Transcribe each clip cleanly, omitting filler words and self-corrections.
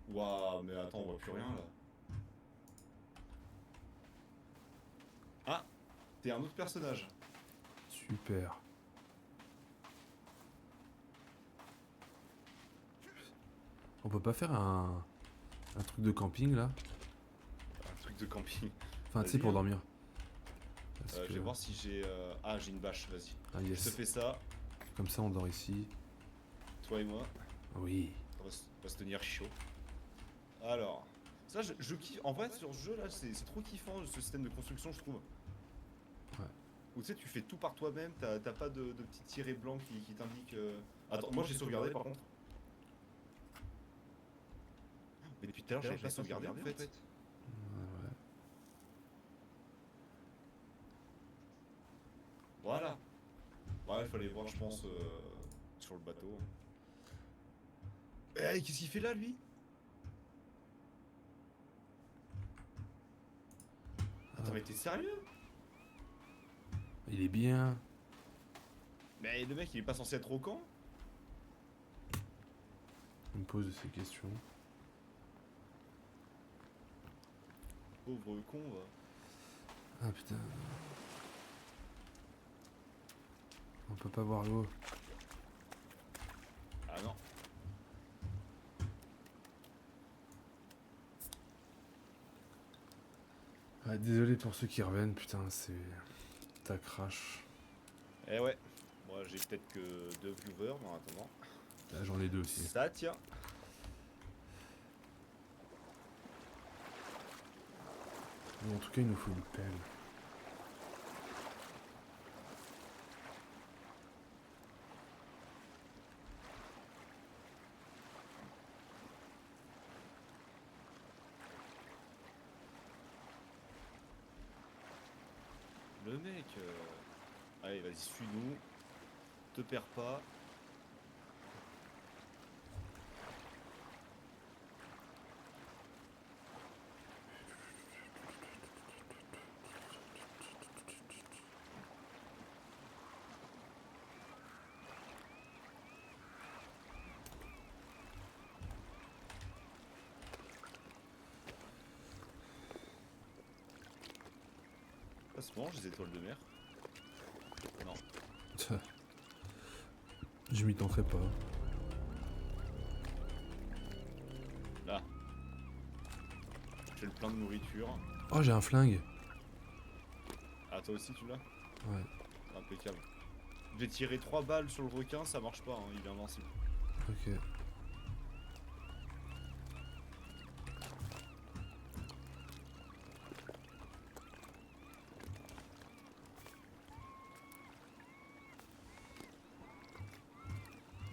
Waouh, mais attends, on voit plus rien là. Ah, t'es un autre personnage. Super. On peut pas faire un truc de camping là? Un truc de camping. Enfin, tu sais, Vas-y, pour hein. dormir. Parce Je que. vais voir si j'ai... Ah, j'ai une bâche, vas-y. Ah, Je te yes. fais ça, Comme ça, on dort ici. toi et moi. Oui. On va se tenir chaud. Alors, ça, je kiffe. En vrai, sur ce jeu là, c'est trop kiffant ce système de construction, je trouve. Ouais. Où tu sais, tu fais tout par toi-même, t'as pas de petit tiret blanc qui t'indique. Attends, moi j'ai sauvegardé par contre. Mais depuis tout à l'heure, j'avais pas sauvegardé en fait. Voilà. Ouais, il fallait voir, je pense, sur le bateau. Eh, qu'est-ce qu'il fait là, lui? Attends, mais t'es sérieux? Il est bien. Mais le mec, il est pas censé être au camp? Il me pose ces questions. Pauvre con, va. Ah putain. On peut pas voir l'eau. Ah non. Ah, désolé pour ceux qui reviennent, putain, c'est. Ta crash. Eh ouais. Moi, j'ai peut-être que 2 viewers, mais en attendant. Là, j'en ai deux aussi. Ça tient. Mais en tout cas, il nous faut une pelle. Le mec. Allez, vas-y, suis-nous. Te perds pas. Ça se mange, les étoiles de mer. Non. Je m'y tenterai pas. Là. J'ai le plein de nourriture. Oh, j'ai un flingue. Ah, toi aussi, tu l'as? Ouais. Impeccable. J'ai tiré 3 balles sur le requin, ça marche pas, hein, il est invincible. Ok.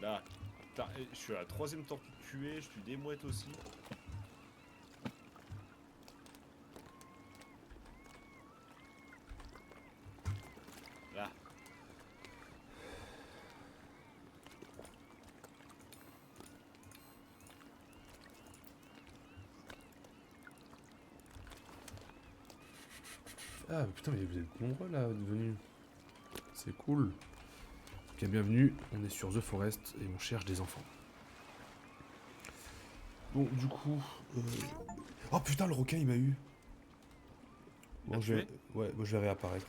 Là. Putain, je suis à la 3ème tortue tuée, je tue des mouettes aussi. Là. Ah putain, mais vous êtes nombreux là, venus. C'est cool. Ok, bienvenue, on est sur The Forest et on cherche des enfants. Bon, du coup... Oh putain, le requin il m'a eu. Il t'a Bon, je vais... tué? Ouais, moi je vais réapparaître.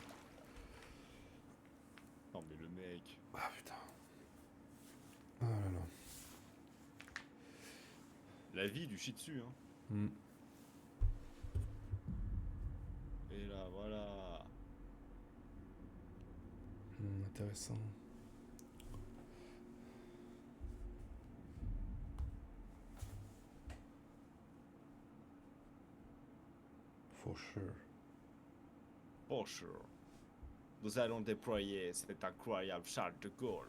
Non mais le mec. Ah putain. Ah là là. La vie du shih tzu, hein. Hmm. Et là, voilà. Intéressant. For sure. Bonjour. Nous allons déployer cet incroyable Charles de Gaulle.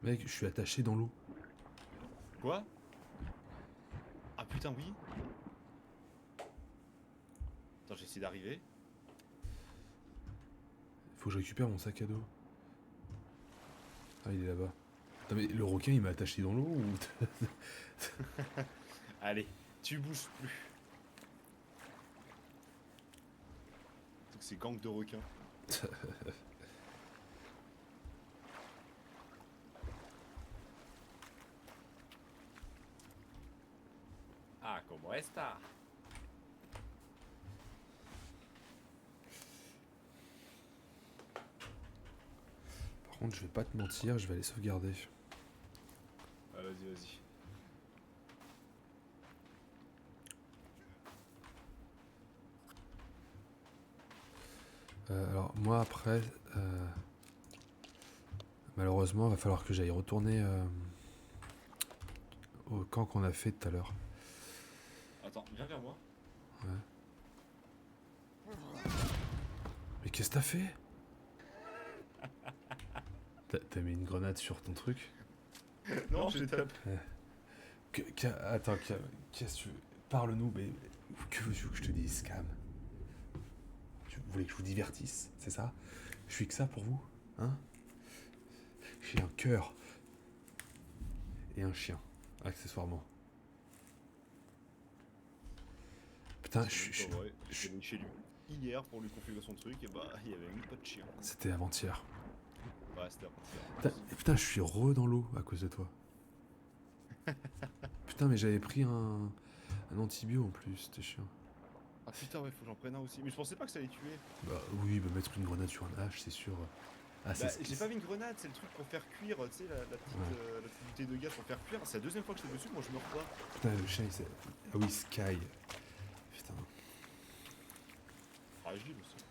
Mec, je suis attaché dans l'eau. Quoi? Ah putain, oui. Attends, j'essaie d'arriver. Faut que je récupère mon sac à dos. Ah, il est là-bas. Attends, mais le requin il m'a attaché dans l'eau ou... Allez, tu bouges plus. Donc c'est gang de requins. Ah, como esta. Par contre, je vais pas te mentir, je vais aller sauvegarder. Ah, vas-y, vas-y. Alors, moi, après, malheureusement, il va falloir que j'aille retourner au camp qu'on a fait tout à l'heure. Attends, viens vers moi. Mais qu'est-ce que t'as fait? T'as mis une grenade sur ton truc? Non, je tape. Attends, qu'est-ce que tu veux? Parle-nous, mais que veux-tu que je te dise, Cam? Vous voulez que je vous divertisse, c'est ça? Je suis que ça pour vous, hein? J'ai un cœur. Et un chien, accessoirement. Putain, C'est pas vrai. Je suis allé chez lui hier pour lui configurer son truc et bah il y avait même pas de chien. C'était avant-hier. Ouais, c'était avant-hier. Putain, je suis dans l'eau à cause de toi. Putain, mais j'avais pris un antibio en plus, c'était chiant. Ah putain, ouais, faut que j'en prenne un aussi. Mais je pensais pas que ça allait tuer. Bah oui, bah mettre une grenade sur un hache, c'est sûr. Ah, Bah, j'ai pas mis une grenade, c'est le truc pour faire cuire, tu sais, la petite bouteille de gaz pour faire cuire. C'est la deuxième fois que je suis dessus, moi je meurs pas. Putain, le chien, il s'est... Ah oui, Sky. Putain. Fragile aussi.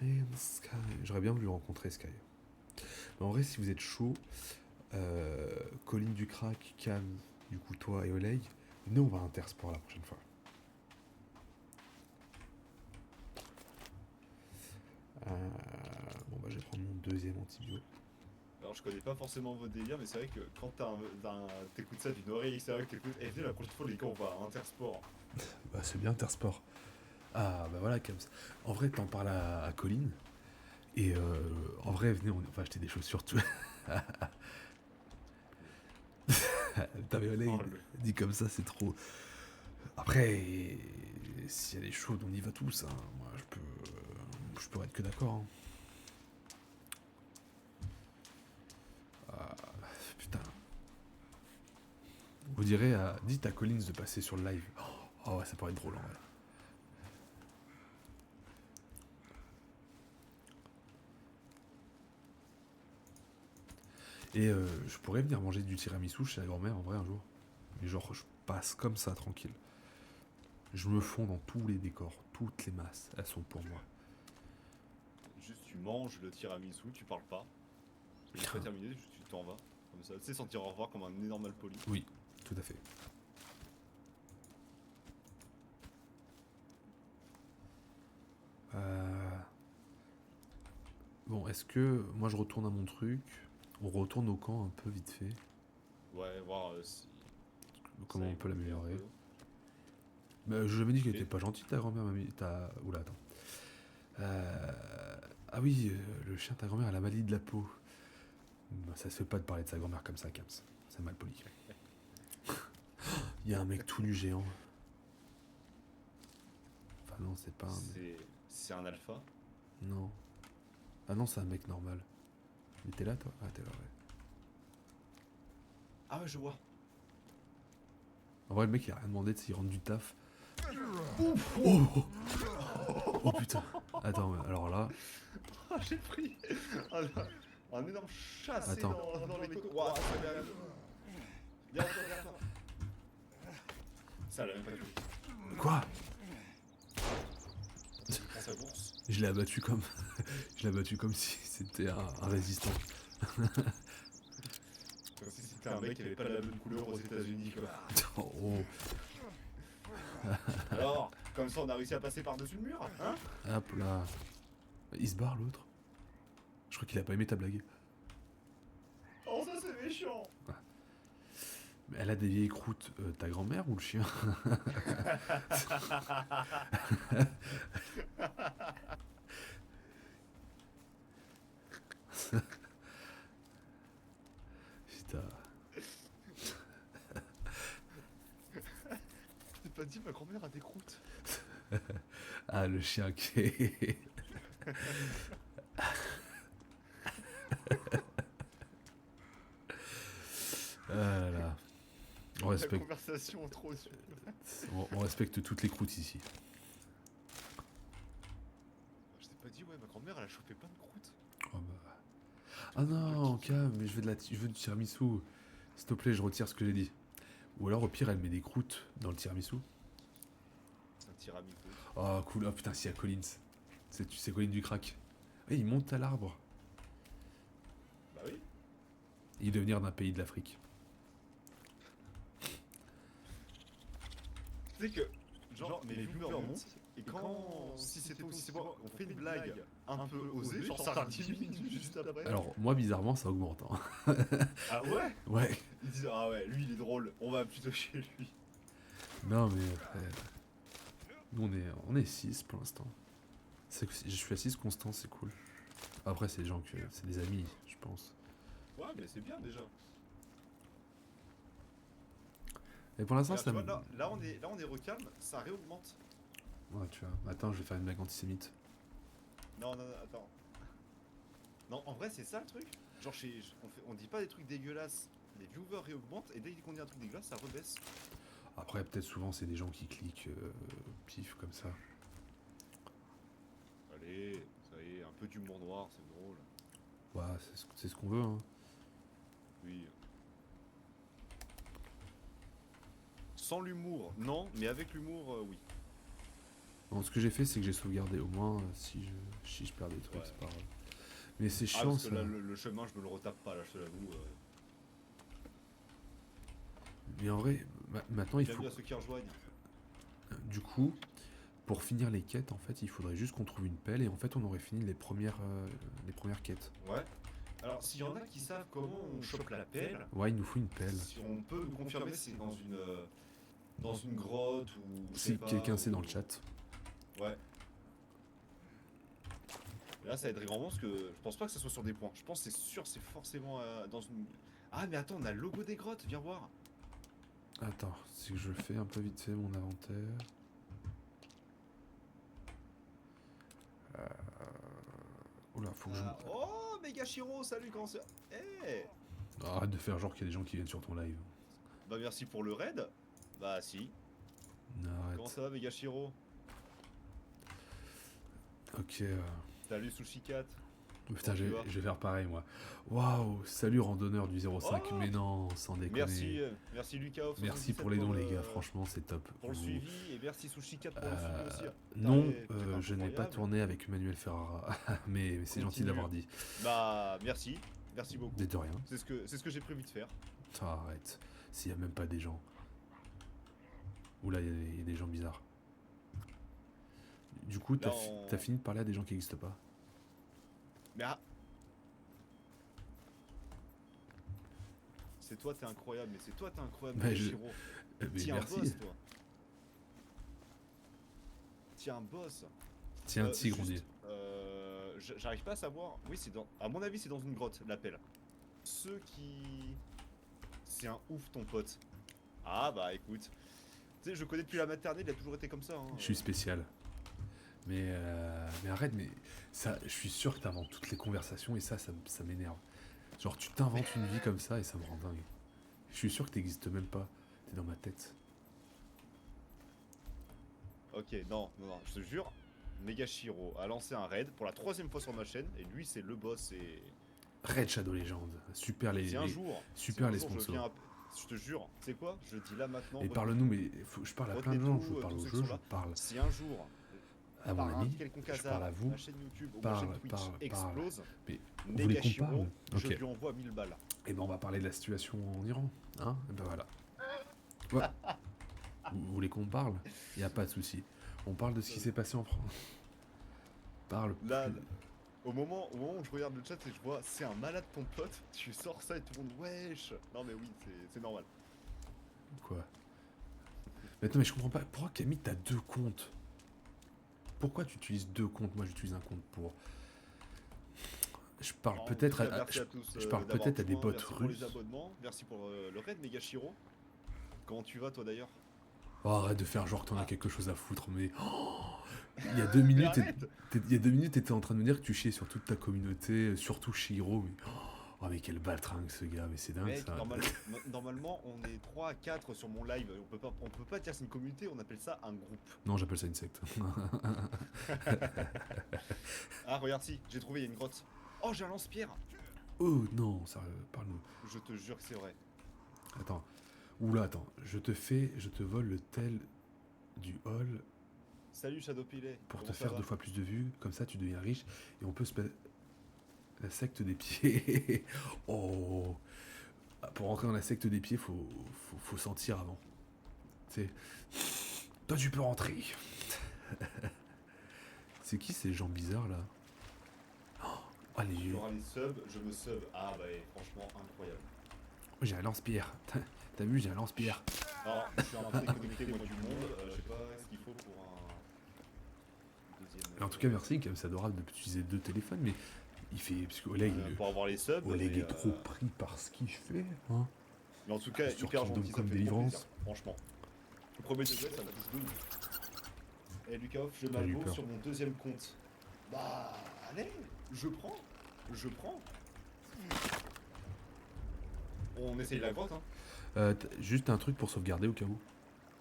And Sky. J'aurais bien voulu rencontrer Sky. Mais en vrai, si vous êtes chaud, Colline du Crack, Cam, du coup toi et Oleg, nous on va à Intersport la prochaine fois. Bon bah je vais prendre mon deuxième antibio. Alors je connais pas forcément votre délire, mais c'est vrai que quand t'écoutes ça d'une oreille extérieure, que t'écoutes, venez la prochaine fois les gars, on va à Intersport. Bah c'est bien Intersport. Ah bah voilà Cam. En vrai t'en parles à Colline. Et en vrai venez on va acheter des chaussures tout. Putain mais Oleg, dit comme ça c'est trop. Après si elle est chaude on y va tous hein. Moi je peux être que d'accord hein. Putain. Vous direz dites à Collins de passer sur le live. Oh ouais ça pourrait être drôle en vrai. Et je pourrais venir manger du tiramisu chez la grand-mère en vrai un jour. Mais genre je passe comme ça tranquille. Je me fonds dans tous les décors, toutes les masses, elles sont pour moi. Juste tu manges le tiramisu, tu parles pas. Et une fois terminé, tu t'en vas. Comme ça, tu sais, sans dire au revoir comme un énorme malpoli. Oui, tout à fait. Bon, est-ce que moi je retourne à mon truc? On retourne au camp un peu vite fait. Ouais, voir si. Comment on peut l'améliorer. Bah, je lui avais dit qu'elle était pas gentille ta grand-mère, mamie. Oula, attends. Ah oui, le chien de ta grand-mère a la maladie de la peau. Bah, ça se fait pas de parler de sa grand-mère comme ça, Kams. C'est mal poli. Il y a un mec tout nu géant. Enfin non, c'est pas un mec. C'est un alpha. Non. Ah non, c'est un mec normal. Mais t'es là, toi? Ah, t'es là, ouais. Ah ouais, je vois. En vrai, le mec, il a rien demandé, il rentre du taf. Oh, oh putain. Attends, mais alors là... Ah, j'ai pris un énorme chassé dans les côtes. Wow, viens, viens. Ça l'a même pas tué. Quoi? Prends sa bourse. Je l'ai abattu comme... je l'ai abattu comme si c'était un résistant. Comme si c'était un mec qui avait pas la bonne couleur aux États-Unis quoi. Oh. Alors, comme ça on a réussi à passer par-dessus le mur, hein? Hop là. Il se barre l'autre. Je crois qu'il a pas aimé ta blague. Oh ça c'est méchant. Mais elle a des vieilles croûtes, ta grand-mère ou le chien? Putain. Je t'ai pas dit ma grand-mère a des croûtes. Ah le chien qui est... Ah là là. La respecte, conversation trop sûre. on respecte toutes les croûtes ici. Je t'ai pas dit, ouais, ma grand-mère, elle a chopé plein de croûtes. Oh bah. Ah non, calme, mais je veux du tiramisu. S'il te plaît, je retire ce que j'ai dit. Ou alors, au pire, elle met des croûtes dans le tiramisu. C'est un tiramisu. Oh, cool. Oh putain, s'il y a Collins. Tu sais Collins du crack. Et il monte à l'arbre. Bah oui. Il doit venir d'un pays de l'Afrique. Tu sais que, genre, mes viewers montent, et quand, si c'est toi ou si c'est moi, on fait une blague un peu osée, genre ça diminue juste après. Alors, moi, bizarrement, ça augmente. Hein. Ah ouais? Ouais. Ils disent, ah ouais, lui il est drôle, on va plutôt chez lui. Non, mais. Nous, on est 6 pour l'instant. Je suis à 6 constant, c'est cool. Après, c'est des gens que. C'est des amis, je pense. Ouais, mais c'est bien déjà. Et pour l'instant, Regarde, ça tu me. vois, là on est recalme, ça réaugmente. Ouais, tu vois. Attends, je vais faire une blague antisémite. Non, attends. Non, en vrai, c'est ça le truc. Genre, on dit pas des trucs dégueulasses, les viewers réaugmentent, et dès qu'on dit un truc dégueulasse, ça rebaisse. Après, peut-être souvent, c'est des gens qui cliquent pif comme ça. Allez, ça y est, un peu d'humour noir, c'est drôle. Ouais, c'est ce qu'on veut, hein. Oui. Sans l'humour, non, mais avec l'humour, oui. Bon, ce que j'ai fait, c'est que j'ai sauvegardé. Au moins, si je perds des trucs, Ouais. c'est pas grave. Mais c'est Ah, chiant, parce que ça. là, le chemin, je me le retape pas, là, je te l'avoue. Mais en vrai, maintenant, il faut. Bienvenue à ceux qui rejoignent. Du coup, pour finir les quêtes, en fait, il faudrait juste qu'on trouve une pelle et en fait, on aurait fini les premières quêtes. Ouais. Alors, s'il y en a qui savent comment on chope la pelle, Ouais, il nous faut une pelle. si on peut nous confirmer si c'est dans une grotte ou. je sais Si pas, quelqu'un sait ou- dans le chat. Ouais. Et là, ça aiderait grandement parce que je pense pas que ça soit sur des points. Je pense que c'est sûr, c'est forcément dans une. Ah, mais attends, on a le logo des grottes, viens voir. Attends, c'est que je fais un peu vite fait mon inventaire. Oula, faut que je. Oh, Megashiro, salut, comment ça. Eh Arrête de faire genre qu'il y a des gens qui viennent sur ton live. Bah, merci pour le raid. Bah, si. Arrête. Comment ça va, Megashiro? Ok. Salut, Sushikat. Putain, Comment tu vas je vais faire pareil moi. Waouh, salut randonneur du 05. Oh Mais non, sans déconner. Merci Lucas. Merci pour les dons, les gars. Franchement, c'est top. Pour le suivi et merci Sushikat pour le suivi aussi. Non, Putain, je n'ai pas incroyable. tourné avec Emmanuel Ferrara. mais c'est gentil Continue. d'avoir dit. Bah, merci beaucoup. De rien. C'est ce que j'ai prévu de faire. Ah, arrête. S'il n'y a même pas des gens. Oula, il y a des gens bizarres. Du coup, Là, t'as fini de parler à des gens qui n'existent pas. Mais c'est toi, t'es incroyable, mais c'est toi, t'es incroyable, Bah, Megashiro. Mais Tiens, un merci. boss, toi. Tiens, un boss. Tiens, un tigre, on dit. J'arrive pas à savoir. Oui, c'est dans. À mon avis, c'est dans une grotte, l'appel. Ceux qui. C'est un ouf, ton pote. Ah, bah écoute. Tu sais, je connais depuis la maternelle, il a toujours été comme ça. Hein. Je suis spécial. Mais arrête, mais ça, je suis sûr que t'inventes toutes les conversations et ça m'énerve. Genre, tu t'inventes une vie comme ça et ça me rend dingue. Je suis sûr que t'existes même pas. T'es dans ma tête. Ok, non, je te jure. Megashiro a lancé un raid pour la 3e fois sur ma chaîne et lui, c'est le boss et. Raid Shadow Legend. Super les. Si un jour. Super les je sponsors. viens je te jure, tu sais quoi? Je dis là maintenant. Et parle-nous, mais je parle à plein de gens. Je parle au jeu, je parle Si un jour. à mon par un ami, quelconque je hasard, parle à vous. ma chaîne YouTube ou ma chaîne Twitch explose, Mais vous voulez qu'on Megashiro, parle? je Ok. lui envoie 1000 balles. Et ben on va parler de la situation en Iran, hein? Et ben voilà. Ouais. Vous voulez qu'on parle? Y a pas de souci. On parle de ce qui s'est passé en France. Parle. Là, au moment où je regarde le chat et je vois c'est un malade ton pote, tu sors ça et tout le monde wesh. Non mais oui, c'est normal. Quoi? Mais attends, mais je comprends pas. Pourquoi Camille t'as 2 comptes? Pourquoi tu utilises 2 comptes? Moi j'utilise un compte pour. Je parle Alors, peut-être déjà, à. merci à tous, Je parle d'avoir peut-être à des rejoint, bots merci pour russes. les abonnements, merci pour le raid Megashiro. Comment tu vas toi d'ailleurs? Oh, arrête de faire genre que t'en as quelque chose à foutre, mais. Oh, il y a 2 minutes, arrête il y a 2 minutes, t'étais en train de me dire que tu chiais sur toute ta communauté, surtout chez Hiro, mais. Oh mais quel baltringue ce gars, mais c'est dingue Mec, ça. normalement, on est 3 à 4 sur mon live. On peut pas dire c'est une communauté, on appelle ça un groupe. Non, j'appelle ça une secte. Ah, regarde, si, j'ai trouvé, il y a une grotte. Oh, j'ai un lance-pierre. Oh non, sérieux, parle-nous. Je te jure que c'est vrai. Attends. Oula, attends. Je te vole le tel du hall Salut Shadowpillet. pour Comment te ça faire va 2 fois plus de vues. Comme ça, tu deviens riche et on peut se... La secte des pieds. Oh. Pour rentrer dans la secte des pieds, faut sentir avant. Tu sais. Toi, tu peux rentrer. C'est qui ces gens bizarres là? Oh, les Tu yeux. auras les subs, je me sub. Ah bah franchement incroyable. J'ai un lance-pierre. T'as vu, j'ai un lance-pierre. Alors, je suis un peu déconnecté moi du monde, je sais pas ce qu'il faut pour un deuxième. En tout cas, merci, comme c'est adorable d'utiliser 2 téléphones, mais il fait. Parce qu'Oleg, pour avoir les subs. Oleg mais, est trop pris par ce qu'il fait. Hein. Mais en tout cas, Sur hyper Kingdom gentil, ça Come me fait trop Deliverance. plaisir, franchement. Le premier degré, ça me touche de ouf. Et Lucas Off, je T'as eu m'avoue peur. sur mon deuxième compte. Bah, allez, je prends. On essaye la grotte, hein. Juste un truc pour sauvegarder au cas où.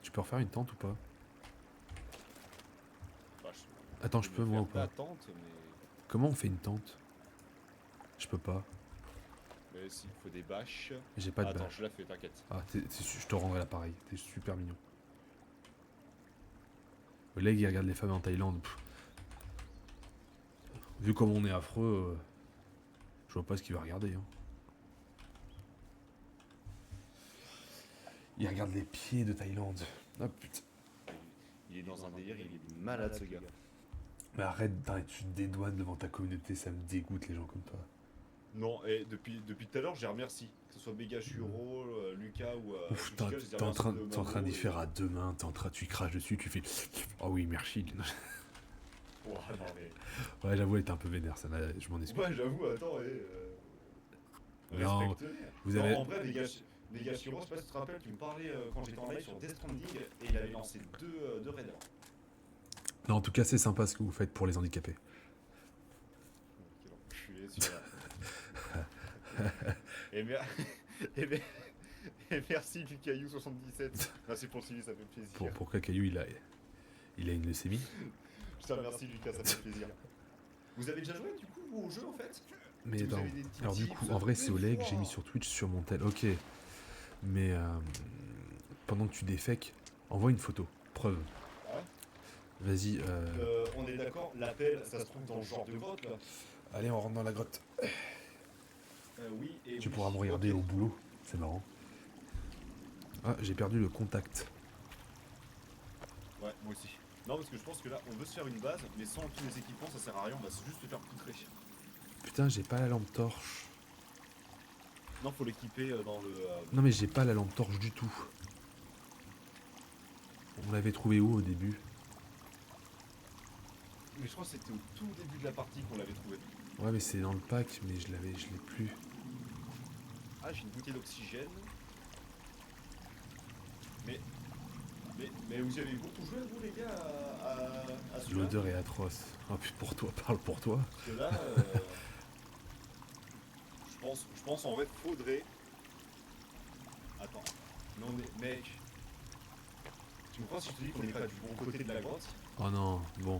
Tu peux refaire une tente ou pas? Bah, Attends, je peux vais moi ou faire pas? ta tente, mais... Comment on fait une tente? Je peux pas. Mais s'il faut des bâches... J'ai pas de Attends, bâche. je la fais, t'inquiète. Ah, je te rendrai l'appareil. T'es super mignon. Oleg, il regarde les femmes en Thaïlande. Pff. Vu comme on est affreux, je vois pas ce qu'il va regarder. Hein. Il regarde les pieds de Thaïlande. Ah putain. Il est dans un délire, il est malade ce gars. Mais arrête, tu te dédouanes devant ta communauté, ça me dégoûte les gens comme toi. Non, et depuis tout à l'heure, j'ai remercié. Que ce soit Begashuro, Lucas ou... Ouf, Tuchika, je les ai t'es en train remerciés d'y et- faire à deux mains, tu craches dessus, tu fais. Oh oui, merci. Ouah, non, mais... Ouais, j'avoue, elle était un peu vénère, ça, je m'en excuse. Ouais, j'avoue, attends, Non, respecte-les. vous Non, avez- en vrai, Begashuro, je sais pas si tu te rappelles, tu me parlais quand j'étais en live sur Death Stranding et il avait lancé deux raiders. Non, en tout cas, c'est sympa ce que vous faites pour les handicapés. Quel enculé, celui-là. et, et merci Lucaillou77. Merci pour le suivi, ça fait plaisir. Pour Cacaillou, il a une leucémie. Je te remercie Lucas, ça fait plaisir. Vous avez déjà joué du coup vous, au jeu en fait? Mais Si vous attends, avez des petits alors du tips, coup, en vrai, c'est Oleg, wow. j'ai mis sur Twitch sur mon tel. Ok, mais pendant que tu défèques, envoie une photo, preuve. Ouais. Vas-y. On est d'accord, l'appel, ça se trouve dans ce genre de grotte là. Allez, on rentre dans la grotte. Oui, et Tu oui. pourras me regarder Ok. au boulot, c'est marrant. Ah, j'ai perdu le contact. Ouais, moi aussi. Non, parce que je pense que là, on veut se faire une base, mais sans tous les équipements, ça sert à rien, on va juste se faire poutrer. Putain, j'ai pas la lampe torche. Non, faut l'équiper dans le. Non, mais j'ai pas la lampe torche du tout. On l'avait trouvé où au début? Mais je crois que c'était au tout début de la partie qu'on l'avait trouvé. Ouais, mais c'est dans le pack, mais je l'ai plus. Ah, j'ai une bouteille d'oxygène. Mais vous y avez beaucoup joué, vous, les gars, à celui-là? L'odeur est atroce. Oh putain, pour toi, parle pour toi. Parce que là, je pense en vrai, faudrait. Attends. Non, mais mec. Tu me crois si je te dis qu'on n'est pas du bon côté de la grotte? Oh non, bon.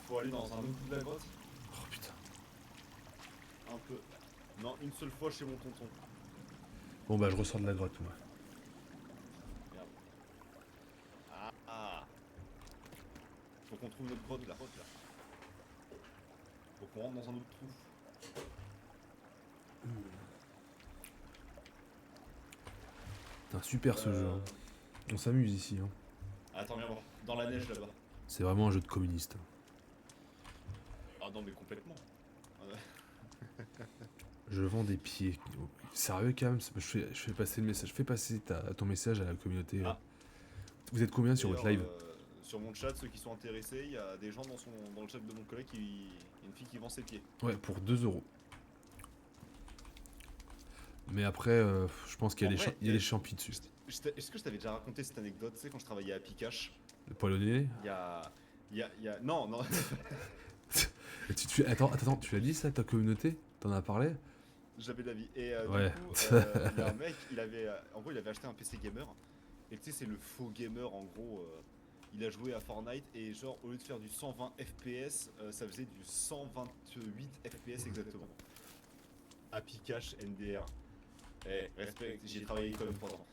Faut aller dans un autre bout de la grotte? Oh putain. Un peu. Non, une seule fois chez mon tonton. Bon bah je ressors de la grotte moi. Merde. Ah. Faut qu'on trouve notre grotte là. Faut qu'on rentre dans un autre trou. Putain, super ce jeu. Hein. On s'amuse ici. Hein. Attends, viens voir. Dans la neige là-bas. C'est vraiment un jeu de communiste. Ah non, mais complètement. Je vends des pieds. Sérieux Cam, je fais passer le message. Fais passer ton message à la communauté. Ah. Vous êtes combien sur votre live? Sur mon chat, ceux qui sont intéressés, il y a des gens dans le chat de mon collègue il y a une fille qui vend ses pieds. Ouais, pour 2 €. Mais après, je pense qu'il y a, En vrai, des champis dessus. Est-ce que je t'avais déjà raconté cette anecdote? Tu sais, quand je travaillais à Pikache, Le poil au nez. il y a... Non, non. Attends, tu l'as dit ça à ta communauté? T'en as parlé? J'avais de la vie. Et Ouais. du coup, il y a un mec, en gros, il avait acheté un PC gamer. Et tu sais, c'est le faux gamer en gros. Il a joué à Fortnite et genre, au lieu de faire du 120 FPS, ça faisait du 128 FPS exactement. Happy Cash NDR. Eh, respect, j'ai travaillé quand même pendant.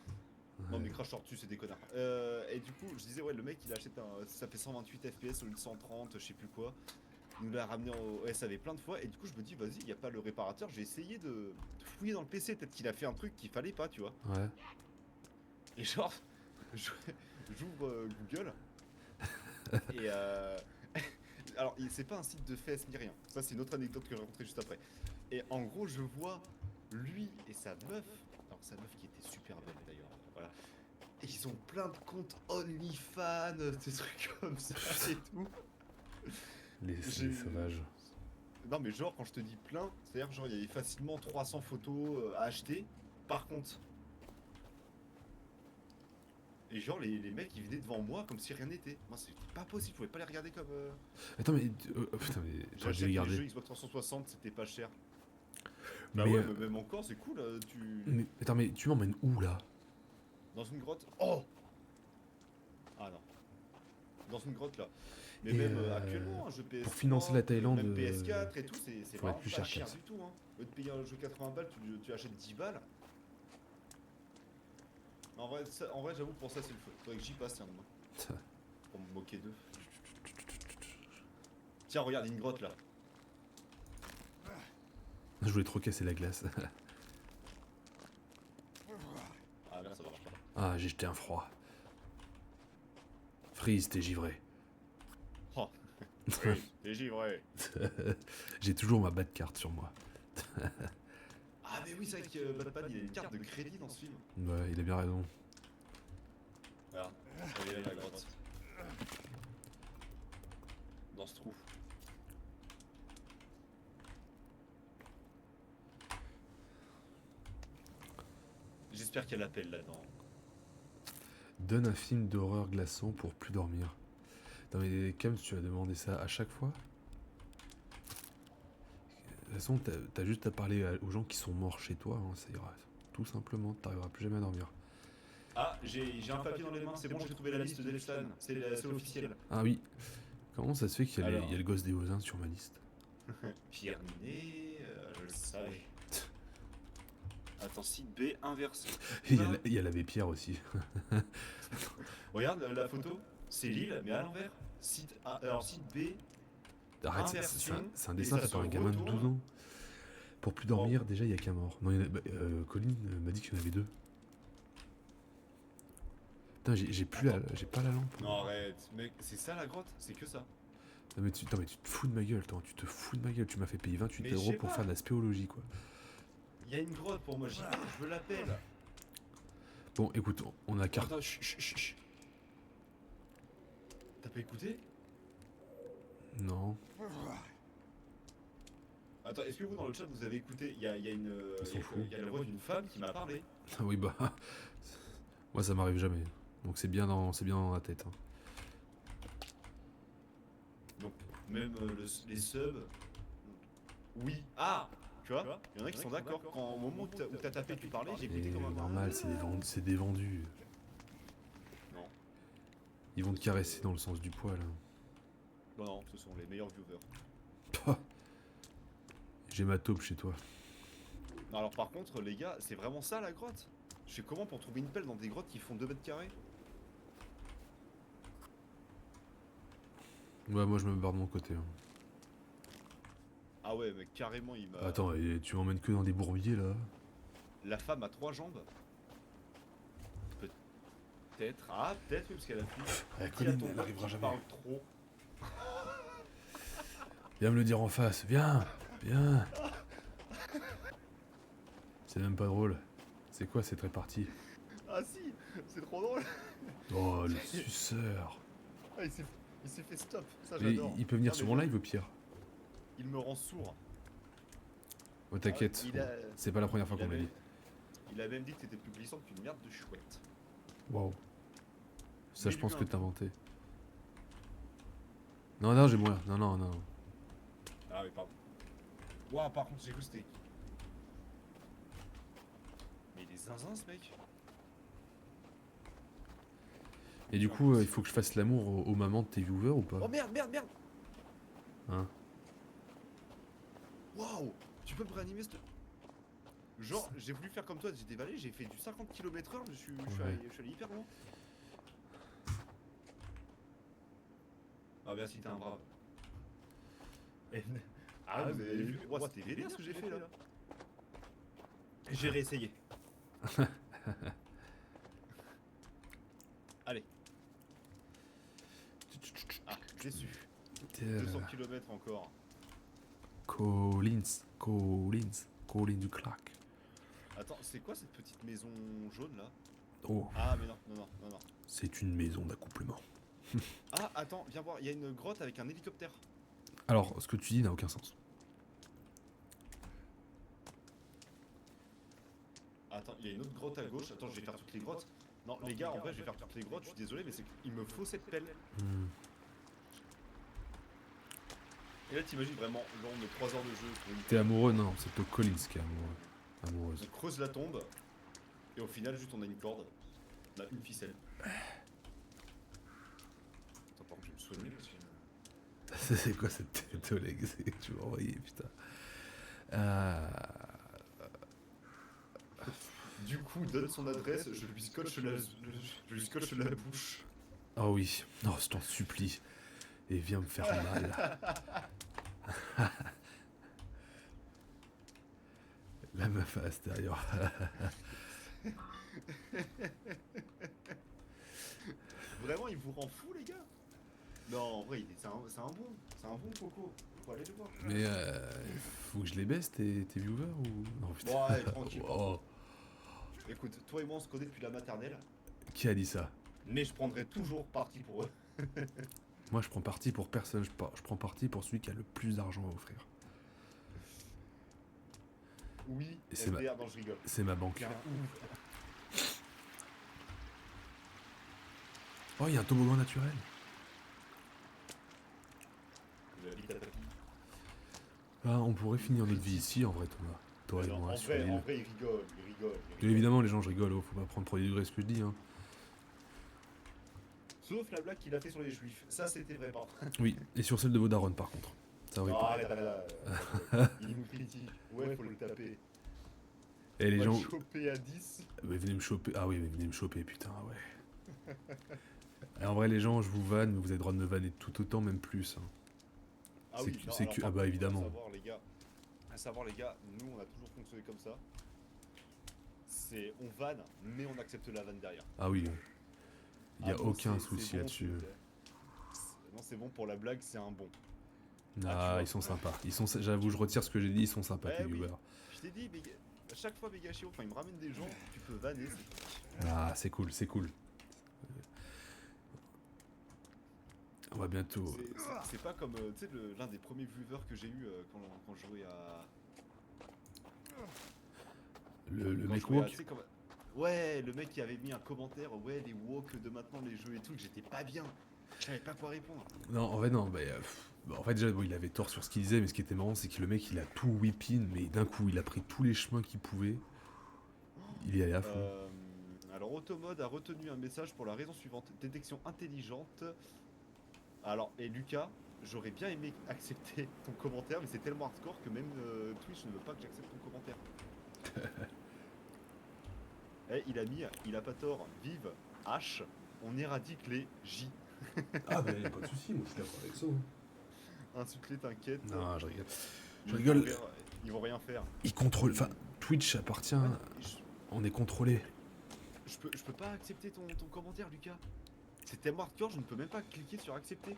Non mais crash dessus c'est des connards. Et du coup je disais ouais le mec il achète ça fait 128 FPS au lieu de 130 je sais plus quoi. Il nous l'a ramené au SAV plein de fois et du coup je me dis vas-y y a pas le réparateur, j'ai essayé de fouiller dans le PC, peut-être qu'il a fait un truc qu'il fallait pas tu vois. Ouais. Et genre je- j'ouvre Google et alors c'est pas un site de fesses ni rien, ça c'est une autre anecdote que je vais raconter juste après. Et en gros je vois lui et sa meuf, alors sa meuf qui était super belle d'ailleurs, voilà. Et ils ont plein de comptes OnlyFans, des trucs comme ça et tout. Les J'ai- sauvages. Non mais genre quand je te dis plein, c'est-à-dire genre il y avait facilement 300 photos à acheter par compte. Et genre les mecs ils venaient devant moi comme si rien n'était. Moi c'était pas possible, je pouvais pas les regarder comme... Attends, mais. Putain, mais. J'ai J'ai acheté les regardé. jeux Xbox 360, c'était pas cher. Bah Mais, ouais, mais même encore c'est cool, mais. Attends, mais tu m'emmènes où là? Dans une grotte... Oh. Ah non. Dans une grotte là. Mais Et, même actuellement, un jeu PS3, pour financer la Thaïlande, même PS4 et tout, c'est faudrait vraiment plus pas cher cher comme ça. du tout. Hein. Au lieu de payer un jeu 80 balles, tu achètes 10 balles. En vrai, j'avoue, pour ça, c'est le feu. Faudrait que j'y passe, tiens, demain. Pour me moquer d'eux. Tiens, regarde, il y a une grotte là. Je voulais trop casser la glace. Ah merde, ça marche pas. Ah, j'ai jeté un froid. Freeze, t'es givré. Oh, oui, t'es givré. J'ai toujours ma bad carte sur moi. Ah, mais oui, c'est vrai que Batman, il a une carte de crédit dans ce film. Ouais, il a bien raison. Regarde, elle est là, la grotte. Dans ce trou. J'espère qu'elle appelle là-dedans. Donne un film d'horreur glaçant pour plus dormir. Non mais Cam, tu as demandé ça à chaque fois? De toute façon, t'as juste à parler aux gens qui sont morts chez toi, hein, ça ira. Tout simplement, t'arriveras plus jamais à dormir. Ah, j'ai un papier dans les mains, c'est bon, j'ai trouvé la liste d'Elstan, c'est officiel. Ah oui, comment ça se fait qu'il y a, Alors. il y a le gosse des Ozins sur ma liste? Pierre Ninet, je le savais. Attends, site B inversé. Il y a l'abbé Pierre aussi. Regarde la photo, c'est l'île, mais à l'envers. Site A, alors site B, Arrête, inversion, c'est un et dessin ça fait par se un gamin de retourne. 12 ans. Pour plus dormir, déjà, il y a qu'un mort. Non, Colline m'a dit qu'il y en avait deux. Putain, j'ai pas la lampe. Non, arrête, mec, c'est ça la grotte, c'est que ça. Non, mais tu te fous de ma gueule, attends, tu te fous de ma gueule. Tu m'as fait payer 28 Mais je euros sais pour pas. faire de la spéologie, quoi. Il y a une grotte pour moi, j'y vais, je veux l'appel. Bon, écoute, on a carte. Attends, chut. T'as pas écouté? Non. Attends, est-ce que vous dans le chat vous avez écouté? Il y a une, Ils sont fous. il y a la voix d'une femme qui m'a parlé. Ah oui, bah. Moi, ça m'arrive jamais. Donc c'est bien dans la tête. Hein. Donc, même les subs. Oui. Ah. Tu vois, il y en a qui sont d'accord. Quand au moment où t'as tapé, tu parlais, j'ai écouté Et comme un normal, c'est des vendus. Non. Ils vont te caresser dans le sens du poil. Hein. Non, ce sont les meilleurs viewers. Pah. J'ai ma taupe chez toi. Non, alors par contre, les gars, c'est vraiment ça la grotte? Je sais comment pour trouver une pelle dans des grottes qui font 2 mètres carrés? Ouais, moi je me barre de mon côté. Hein. Ah ouais, mais carrément, il m'a. Attends, et tu m'emmènes que dans des bourbiers là? La femme a 3 jambes? Peut-être. Ah, peut-être, oui, parce qu'elle a plus. Colline, elle arrivera jamais. Parle trop. Viens me le dire en face, viens. C'est même pas drôle. C'est quoi cette répartie? Ah si, c'est trop drôle. Oh, le suceur. Ah, il s'est fait stop, ça Mais j'adore. il peut venir Non, sur mais mon live au pire. Il me rend sourd. Oh t'inquiète, Il a- c'est pas la première fois il qu'on me l'a avait- dit. Il a même dit que t'étais plus glissante qu'une merde de chouette. Waouh. Ça je Mais pense lui, que un t'as peu. inventé. Non, j'ai moins. Non. Ah oui, pardon. Ouah, par contre, j'ai cru que c'était... zinzin ce mec. Et du coup, il faut que je fasse l'amour aux mamans de tes viewers ou pas? Oh merde, merde, merde. Hein? Waouh. Tu peux me réanimer cette... Genre, j'ai voulu faire comme toi, j'ai dévalé, j'ai fait du 50 km/h, je suis allé hyper loin. Ah merci, t'es un brave. Ah vous avez vu? Moi c'était vénère ce que j'ai fait là. J'ai réessayé. Allez. Ah, déçu. 200 km encore. Collins du Clark. Attends, c'est quoi cette petite maison jaune là? Oh, Ah mais non, non, non, non, non. c'est une maison d'accouplement. Ah attends, viens voir, il y a une grotte avec un hélicoptère. Alors, ce que tu dis n'a aucun sens. Attends, il y a une autre grotte à gauche. Attends, je vais faire toutes les grottes. Non, les gars, en vrai, je vais faire toutes les grottes. Je suis désolé, mais c'est qu'il me faut cette pelle. Hmm. Et là, t'imagines vraiment long de 3 heures de jeu. Pour une... T'es amoureux? Non, c'est plutôt Collins qui est amoureux. Amoureuse. On creuse la tombe. Et au final, juste on a une corde. On a une ficelle. Attends, par contre, je vais me soigner parce que... C'est quoi cette tête, Oleg? Que tu m'as envoyé, putain. Du coup, donne son adresse, je lui scotche la bouche. Oh oui, non, je t'en supplie. Et viens me faire mal. La meuf à l'extérieur. Vraiment, il vous rend fou, les gars? Non, en vrai, c'est un bon coco. Faut aller le voir. Mais faut que je les baisse tes viewers ou... Non putain. Bon, ouais, tranquille. Oh. Écoute, toi et moi on se connaît depuis la maternelle, Qui a dit ça? mais je prendrai toujours parti pour eux. Moi je prends parti pour personne, je prends parti pour celui qui a le plus d'argent à offrir. Oui, Et c'est SDR, non je rigole. C'est ma banque. T'es un ouf. Oh, il y a un toboggan naturel. J'habite à Tapi. Ah, on pourrait finir notre vie ici en vrai, Thomas. Toi et Non, moi en sur vrai, l'île. il rigole. Bien évidemment, les gens je rigole, oh, faut pas prendre premier degré ce que je dis. Hein. Sauf la blague qu'il a fait sur les juifs. Ça, c'était vrai, par contre. Oui, et sur celle de vos darons par contre. Ça aurait Non, pas. arrête. Il nous critique. Ouais, faut le taper. Et les On va gens. le choper à 10. Mais venez me choper. Ah oui, mais venez me choper, putain, ouais. Et en vrai, les gens, je vous vanne, mais vous avez le droit de me vanner tout autant, même plus. Hein. Ah C'est oui, que- non, c'est alors, que- par ah bah, contre, évidemment. À savoir, les gars, nous, on a toujours fonctionné comme ça. C'est, on vanne, mais on accepte la vanne derrière. Ah oui. Il n'y a Ah bon, aucun c'est souci bon, là-dessus. Non, c'est bon pour la blague, c'est un bon. Ah, tu vois. ils sont sympas. J'avoue, je retire ce que j'ai dit, ils sont sympas, Eh tes oui. viewers. Je t'ai dit, mais à chaque fois, Megashio, quand il me ramène des gens, tu peux vanner. Ah, c'est cool, c'est cool. On va bientôt. C'est pas comme, tu sais, l'un des premiers viewers que j'ai eu quand je jouais à. Le quand mec je jouais à, woke. tu sais, ouais, le mec qui avait mis un commentaire, ouais, les woke de maintenant, les jeux et tout, que j'étais pas bien. Je savais pas quoi répondre. Non, en fait, non. En fait, déjà, bon, il avait tort sur ce qu'il disait, mais ce qui était marrant, c'est que le mec, il a tout whippin, mais d'un coup, il a pris tous les chemins qu'il pouvait. Il y allait à fond. Alors, Automode a retenu un message pour la raison suivante. Détection intelligente. Alors, et Lucas, j'aurais bien aimé accepter ton commentaire, mais c'est tellement hardcore que même Twitch ne veut pas que j'accepte ton commentaire. Eh, il a pas tort. Vive H, on éradique les J. Ah, mais pas de soucis, moi je suis d'accord avec ça. Insulte-les, t'inquiète. Non, je rigole. Je Ils rigole. vont rien- Ils vont rien faire. Il contrôle. Enfin, Twitch appartient. Ouais, je, On est contrôlé. je peux pas accepter ton commentaire, Lucas. C'est tellement hardcore, je ne peux même pas cliquer sur accepter.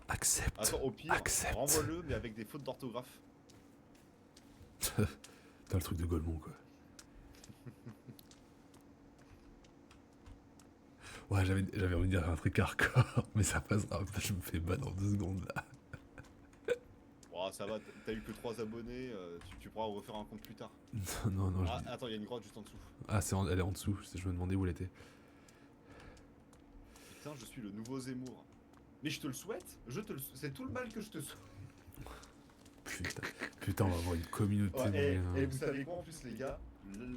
Accepte. Attends, au pire, Accepte. renvoie-le, mais avec des fautes d'orthographe. T'as le truc de Golemont, quoi. Ouais, j'avais envie de dire un truc hardcore, mais ça passera. Putain, je me fais ban en 2 secondes là. Oh, ça va, t'as eu que 3 abonnés, tu pourras refaire un compte plus tard. Non, non, Ah, attends, il y a une grotte juste en dessous. Ah, elle est en dessous. Je me demandais où elle était. Putain, je suis le nouveau Zemmour. Mais je te le souhaite, c'est tout le mal que je te souhaite. Putain, on va avoir une communauté. Ouais, mais, et vous savez quoi en plus, les gars?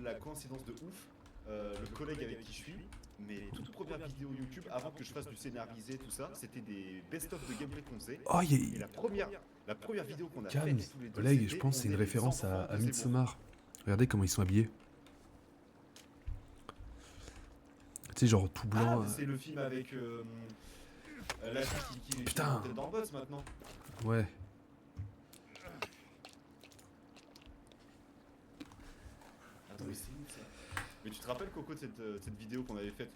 la coïncidence de ouf, le collègue avec qui je suis, mais toute première vidéo YouTube, avant que je fasse du scénarisé, tout ça, c'était des best-of de gameplay qu'on faisait. Oh, Et la première vidéo qu'on a Calme, faite tous les deux, Oleg, je c'était pense que c'est on une est les référence enfants à de Zemmour. Midsommar. Regardez comment ils sont habillés. Tu sais, genre tout Ah, blanc. mais c'est le film avec la fille qui Putain. est dans le boss maintenant. Ouais. Attends, mais c'est où ça? Mais tu te rappelles, Coco, de cette vidéo qu'on avait faite,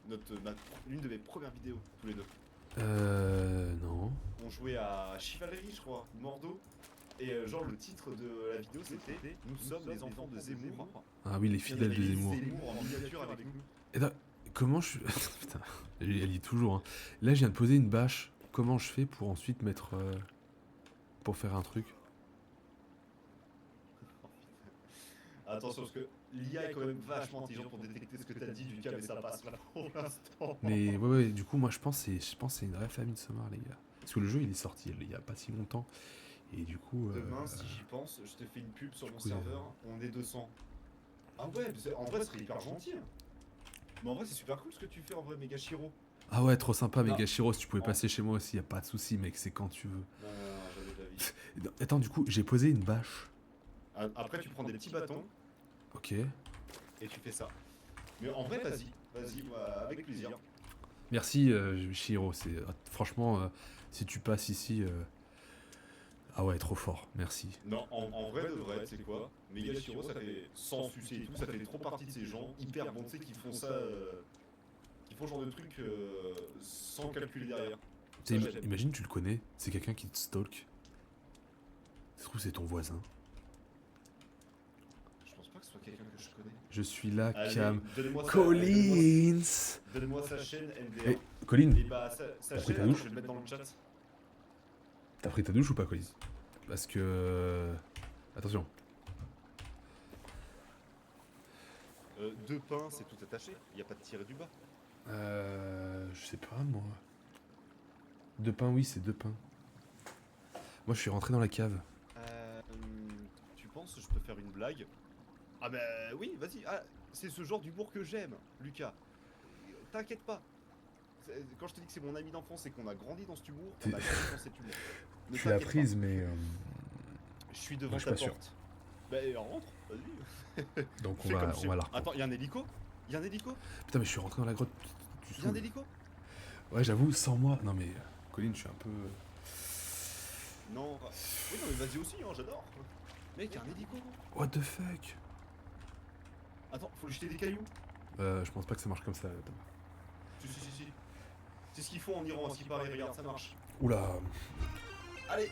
l'une de mes premières vidéos, tous les deux. Non. On jouait à Chivalry, je crois, Mordo. Et genre, le titre de la vidéo, c'était Nous sommes les enfants de Zemmour. Ah oui, les Il y fidèles avait de Zemmour. en miniature avec nous. Et là, comment je... Putain, elle dit toujours. Hein. Là, je viens de poser une bâche. Comment je fais pour ensuite mettre... pour faire un truc? Attention, parce que l'IA est quand même vachement intelligente pour détecter ce que t'as dit, Lucas, mais ça passe là pour l'instant. Mais ouais, du coup, moi, je pense que c'est une vraie famille de Midsommar, les gars. Parce que le jeu, il est sorti il y a pas si longtemps. Et du coup... Demain, si j'y pense, je te fais une pub sur mon coup, serveur, on est 200. Ah ouais, en vrai, ce serait hyper gentil. Hein. Mais en vrai, c'est super cool ce que tu fais en vrai, Mega Shiro. Ah ouais, trop sympa, Non. Megashiro, si tu pouvais Oh. passer chez moi aussi, y a pas de souci, mec, c'est quand tu veux. Non, jamais de la vie. Attends, du coup, j'ai posé une bâche. Après, tu prends des petits bâtons Ok. et tu fais ça. Mais en vrai, vas-y, avec plaisir. Merci, Shiro, c'est... franchement, si tu passes ici... Ah ouais, trop fort, merci. Non, en vrai de vrai, tu sais quoi? Mega Shiro, ça fait, sans sucer et tout, ça fait trop partie de ces gens hyper bons, tu sais, qui font ça, qui font ce genre de truc sans calculer derrière. Ça, j'aime. Imagine, tu le connais, c'est quelqu'un qui te stalk. Ça se trouve, c'est ton voisin. Je pense pas que ce soit quelqu'un que je connais. Je suis là, Allez, Cam. donnez-moi sa- Collins. Donne-moi sa chaîne NDR. Eh, Colin, Et bah, sa pris chaîne, ta attends, douche je vais le mettre dans le chat. t'as pris ta douche ou pas, Collins? Parce que... Attention. Deux pains, c'est tout attaché. Il n'y a pas de tirer du bas. Je sais pas, moi. Deux pains, oui, c'est deux pains. Moi, je suis rentré dans la cave. Tu penses que je peux faire une blague? Ah bah oui, vas-y. Ah, c'est ce genre d'humour que j'aime, Lucas. T'inquiète pas. Quand je te dis que c'est mon ami d'enfance et qu'on a grandi dans cet humour, on a grandi dans cet humour. Ne Je suis la t'inquiète prise, mais... pas. Je suis devant moi, je suis ta pas sûr. porte. Bah rentre, vas-y. Donc, Fais comme on chez va la moi. Attends, y'a un hélico? Y'a un hélico? Putain, mais je suis rentré dans la grotte. Tu Y'a un saoules. hélico? Ouais, j'avoue, sans moi... Non, mais... Colin, je suis un peu... Non. Oui, non, mais vas-y aussi, hein, j'adore. Mec, y'a un hélico. What the fuck? Attends, faut lui jeter des cailloux. Je pense pas que ça marche comme ça. Attends. Si. C'est ce qu'ils font en Iran, à ce qui paraît, regarde, ça marche. Oula. Allez.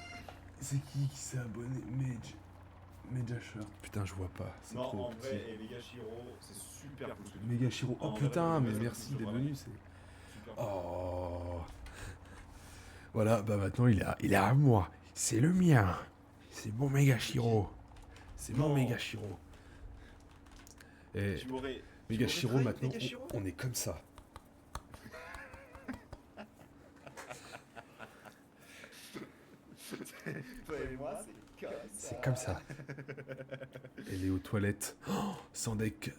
C'est qui s'est abonné? Megashiro. Putain, je vois pas. C'est Non, trop en petit. vrai, et Mega Shiro, c'est super cool ce que tu fais. Megashiro. Oh En vrai, putain, mais ça, merci c'est d'être vraiment venu. C'est... super cool. Oh. Voilà, bah maintenant il est à moi. C'est le mien. C'est mon Megashiro. C'est mon Non. Megashiro. Et Tu m'aurais. Megashiro, trahi, maintenant, Megashiro on est comme ça. Toi et moi, c'est comme ça. C'est comme ça. Elle est aux toilettes. Oh, sans deck.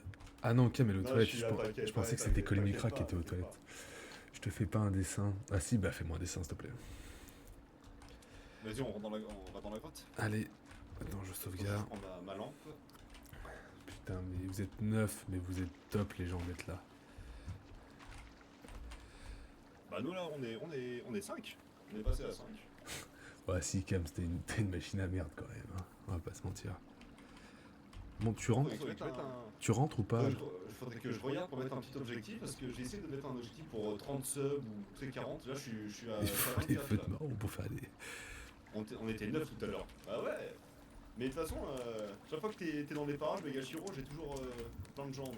Ah non, Cam, elle est aux Non, toilettes. je suis là, t'inquiète Je pensais pas, que c'était Colin t'inquiète Micra qui pas, était aux t'inquiète toilettes. Je te fais pas un dessin. Ah si, bah fais-moi un dessin, s'il te plaît. Vas-y, on va dans la grotte. Allez. Attends, je sauvegarde. On a ma lampe. Putain, mais vous êtes 9, mais vous êtes top, les gens, d'être là. Bah nous là, on est 5. On est passé à 5. Ouais, si, Cam, t'es une machine à merde quand même. Hein. On va pas se mentir. Bon, tu rentres? Tu rentres ou pas? Il faudrait que je regarde pour mettre un petit objectif parce que j'ai essayé de mettre un objectif pour 30 subs ou 40. Là, je suis à Il faut des 24, feux là. de marron pour faire des... On était 9 tout à l'heure. Ah ouais. Mais de toute façon, chaque fois que t'es dans les parages, Mega Shiro, j'ai toujours plein de gens donc.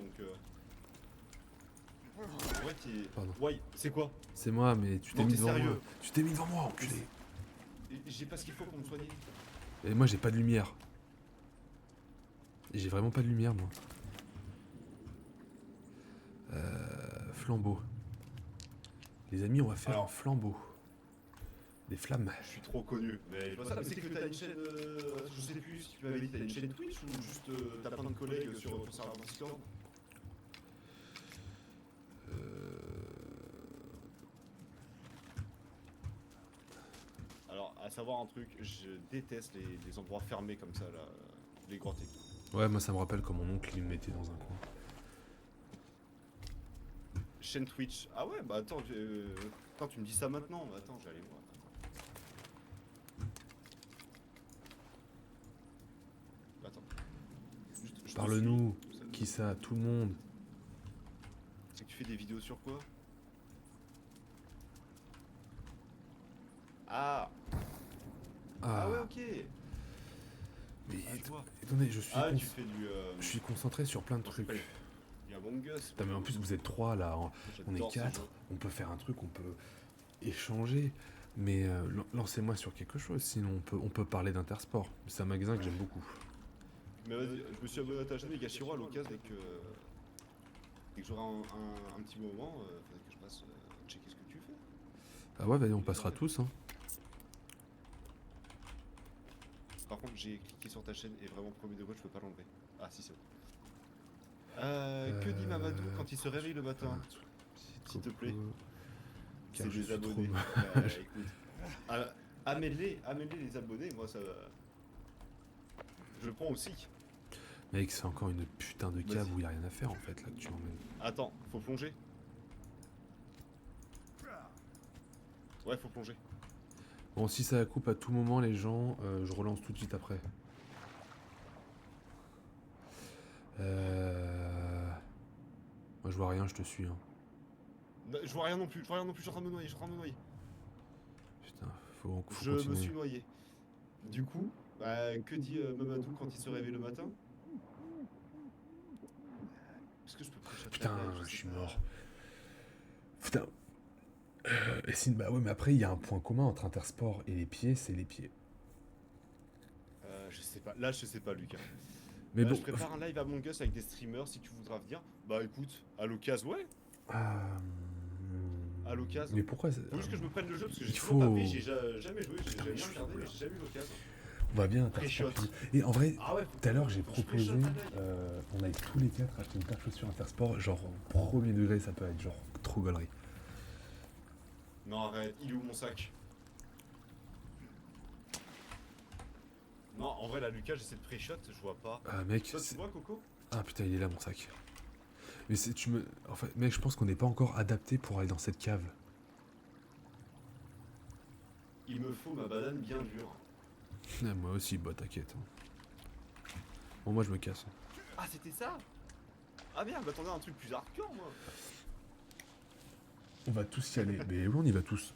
Ouais, Pardon. Ouais, c'est quoi? C'est moi, mais tu t'es Non, mis t'es devant sérieux? moi. Tu t'es mis devant moi, enculé. J'ai pas ce qu'il faut pour me soigner. Et moi, j'ai pas de lumière. J'ai vraiment pas de lumière, moi. Flambeau. Les amis, on va faire Alors. un flambeau. Des flammes. Je suis trop connu. Mais je vois ça, mais c'est que t'as une chaîne. Je sais plus si tu m'avais dit, t'as une chaîne Twitch ou juste t'as plein de collègues sur ton serveur Discord. Euh, Alors, à savoir un truc, je déteste les endroits fermés comme ça, là, les grottes et tout. Ouais, moi ça me rappelle quand mon oncle il me mettait dans un coin. Chaîne Twitch. Ah ouais, bah attends, attends, tu me dis ça maintenant. Bah, attends, j'allais voir. Attends. Juste, je te Parle-nous. suis. Qui ça? Tout le monde. C'est que tu fais des vidéos sur quoi? Ah. Ah ouais, ok. Mais Ah, je vois. attendez, je Tu fais du. je suis concentré sur plein de trucs. Du Among Us. Putain, mais en plus vous êtes 3 là, on est J'adore ce 4, jeu. on peut faire un truc, on peut échanger. Mais lancez-moi sur quelque chose, sinon on peut parler d'Intersport. C'est un magasin que j'aime beaucoup. Mais vas-y, je me suis abonné à ta chaîne Megashiro à l'occasion dès que j'aurai un petit moment, faudrait que je passe checker ce que tu fais. Ah ouais, vas-y, on passera tous. Hein. Par contre, j'ai cliqué sur ta chaîne et vraiment premier degré, je peux pas l'enlever. Ah si, c'est bon. Que dit Mamadou quand il se réveille le matin? S'il te plaît. Car C'est je des suis trop abonnés. moche. Écoute, amène-les les abonnés, moi ça. Je le prends aussi. Mec, c'est encore une putain de cave Vas-y. où il y a rien à faire en fait là que tu emmènes. Attends, faut plonger. Ouais, faut plonger. Bon, si ça coupe à tout moment les gens, je relance tout de suite après. Moi je vois rien, je te suis. Hein. Bah, je vois rien non plus, je suis en train de me noyer, Putain, faut Je me continuer. suis noyé. Du coup, bah, que dit Mamadou quand il se réveille le matin? Est-ce que je peux prêcher Putain, je suis mort. Putain. Bah ouais, mais après il y a un point commun entre Intersport et les pieds, c'est les pieds. Je sais pas, là je sais pas Lucas. Mais bon. Je prépare un live à Among Us avec des streamers si tu voudras venir. Bah écoute, à l'occasion, ouais. À l'occasion. Mais pourquoi Faut juste que je me prenne le jeu parce que j'ai il toujours pas faut- pris, j'ai jamais joué, j'ai jamais regardé, mais j'ai jamais eu l'occasion. On va bien Intersport. Pré-shot. Et en vrai, Ah ouais, tout à l'heure j'ai faut que je proposé, pré-shot un live. on a tous les 4 acheté une paire de chaussures Intersport, genre premier degré ça peut être genre trop gaulerie. Non arrête, il est où mon sac? Non, en vrai là Lucas, j'essaie de pré-shot, je vois pas. Ah mec, Toi tu vois Coco? ah putain il est là mon sac. Mais en fait, mec je pense qu'on n'est pas encore adapté pour aller dans cette cave. Il me faut ma banane bien dure. Ah, moi aussi, bah t'inquiète. Hein. Bon moi je me casse. Ah c'était ça? Ah merde, m'attendais à un truc plus hardcore moi. On va tous y aller. Mais oui on y va tous.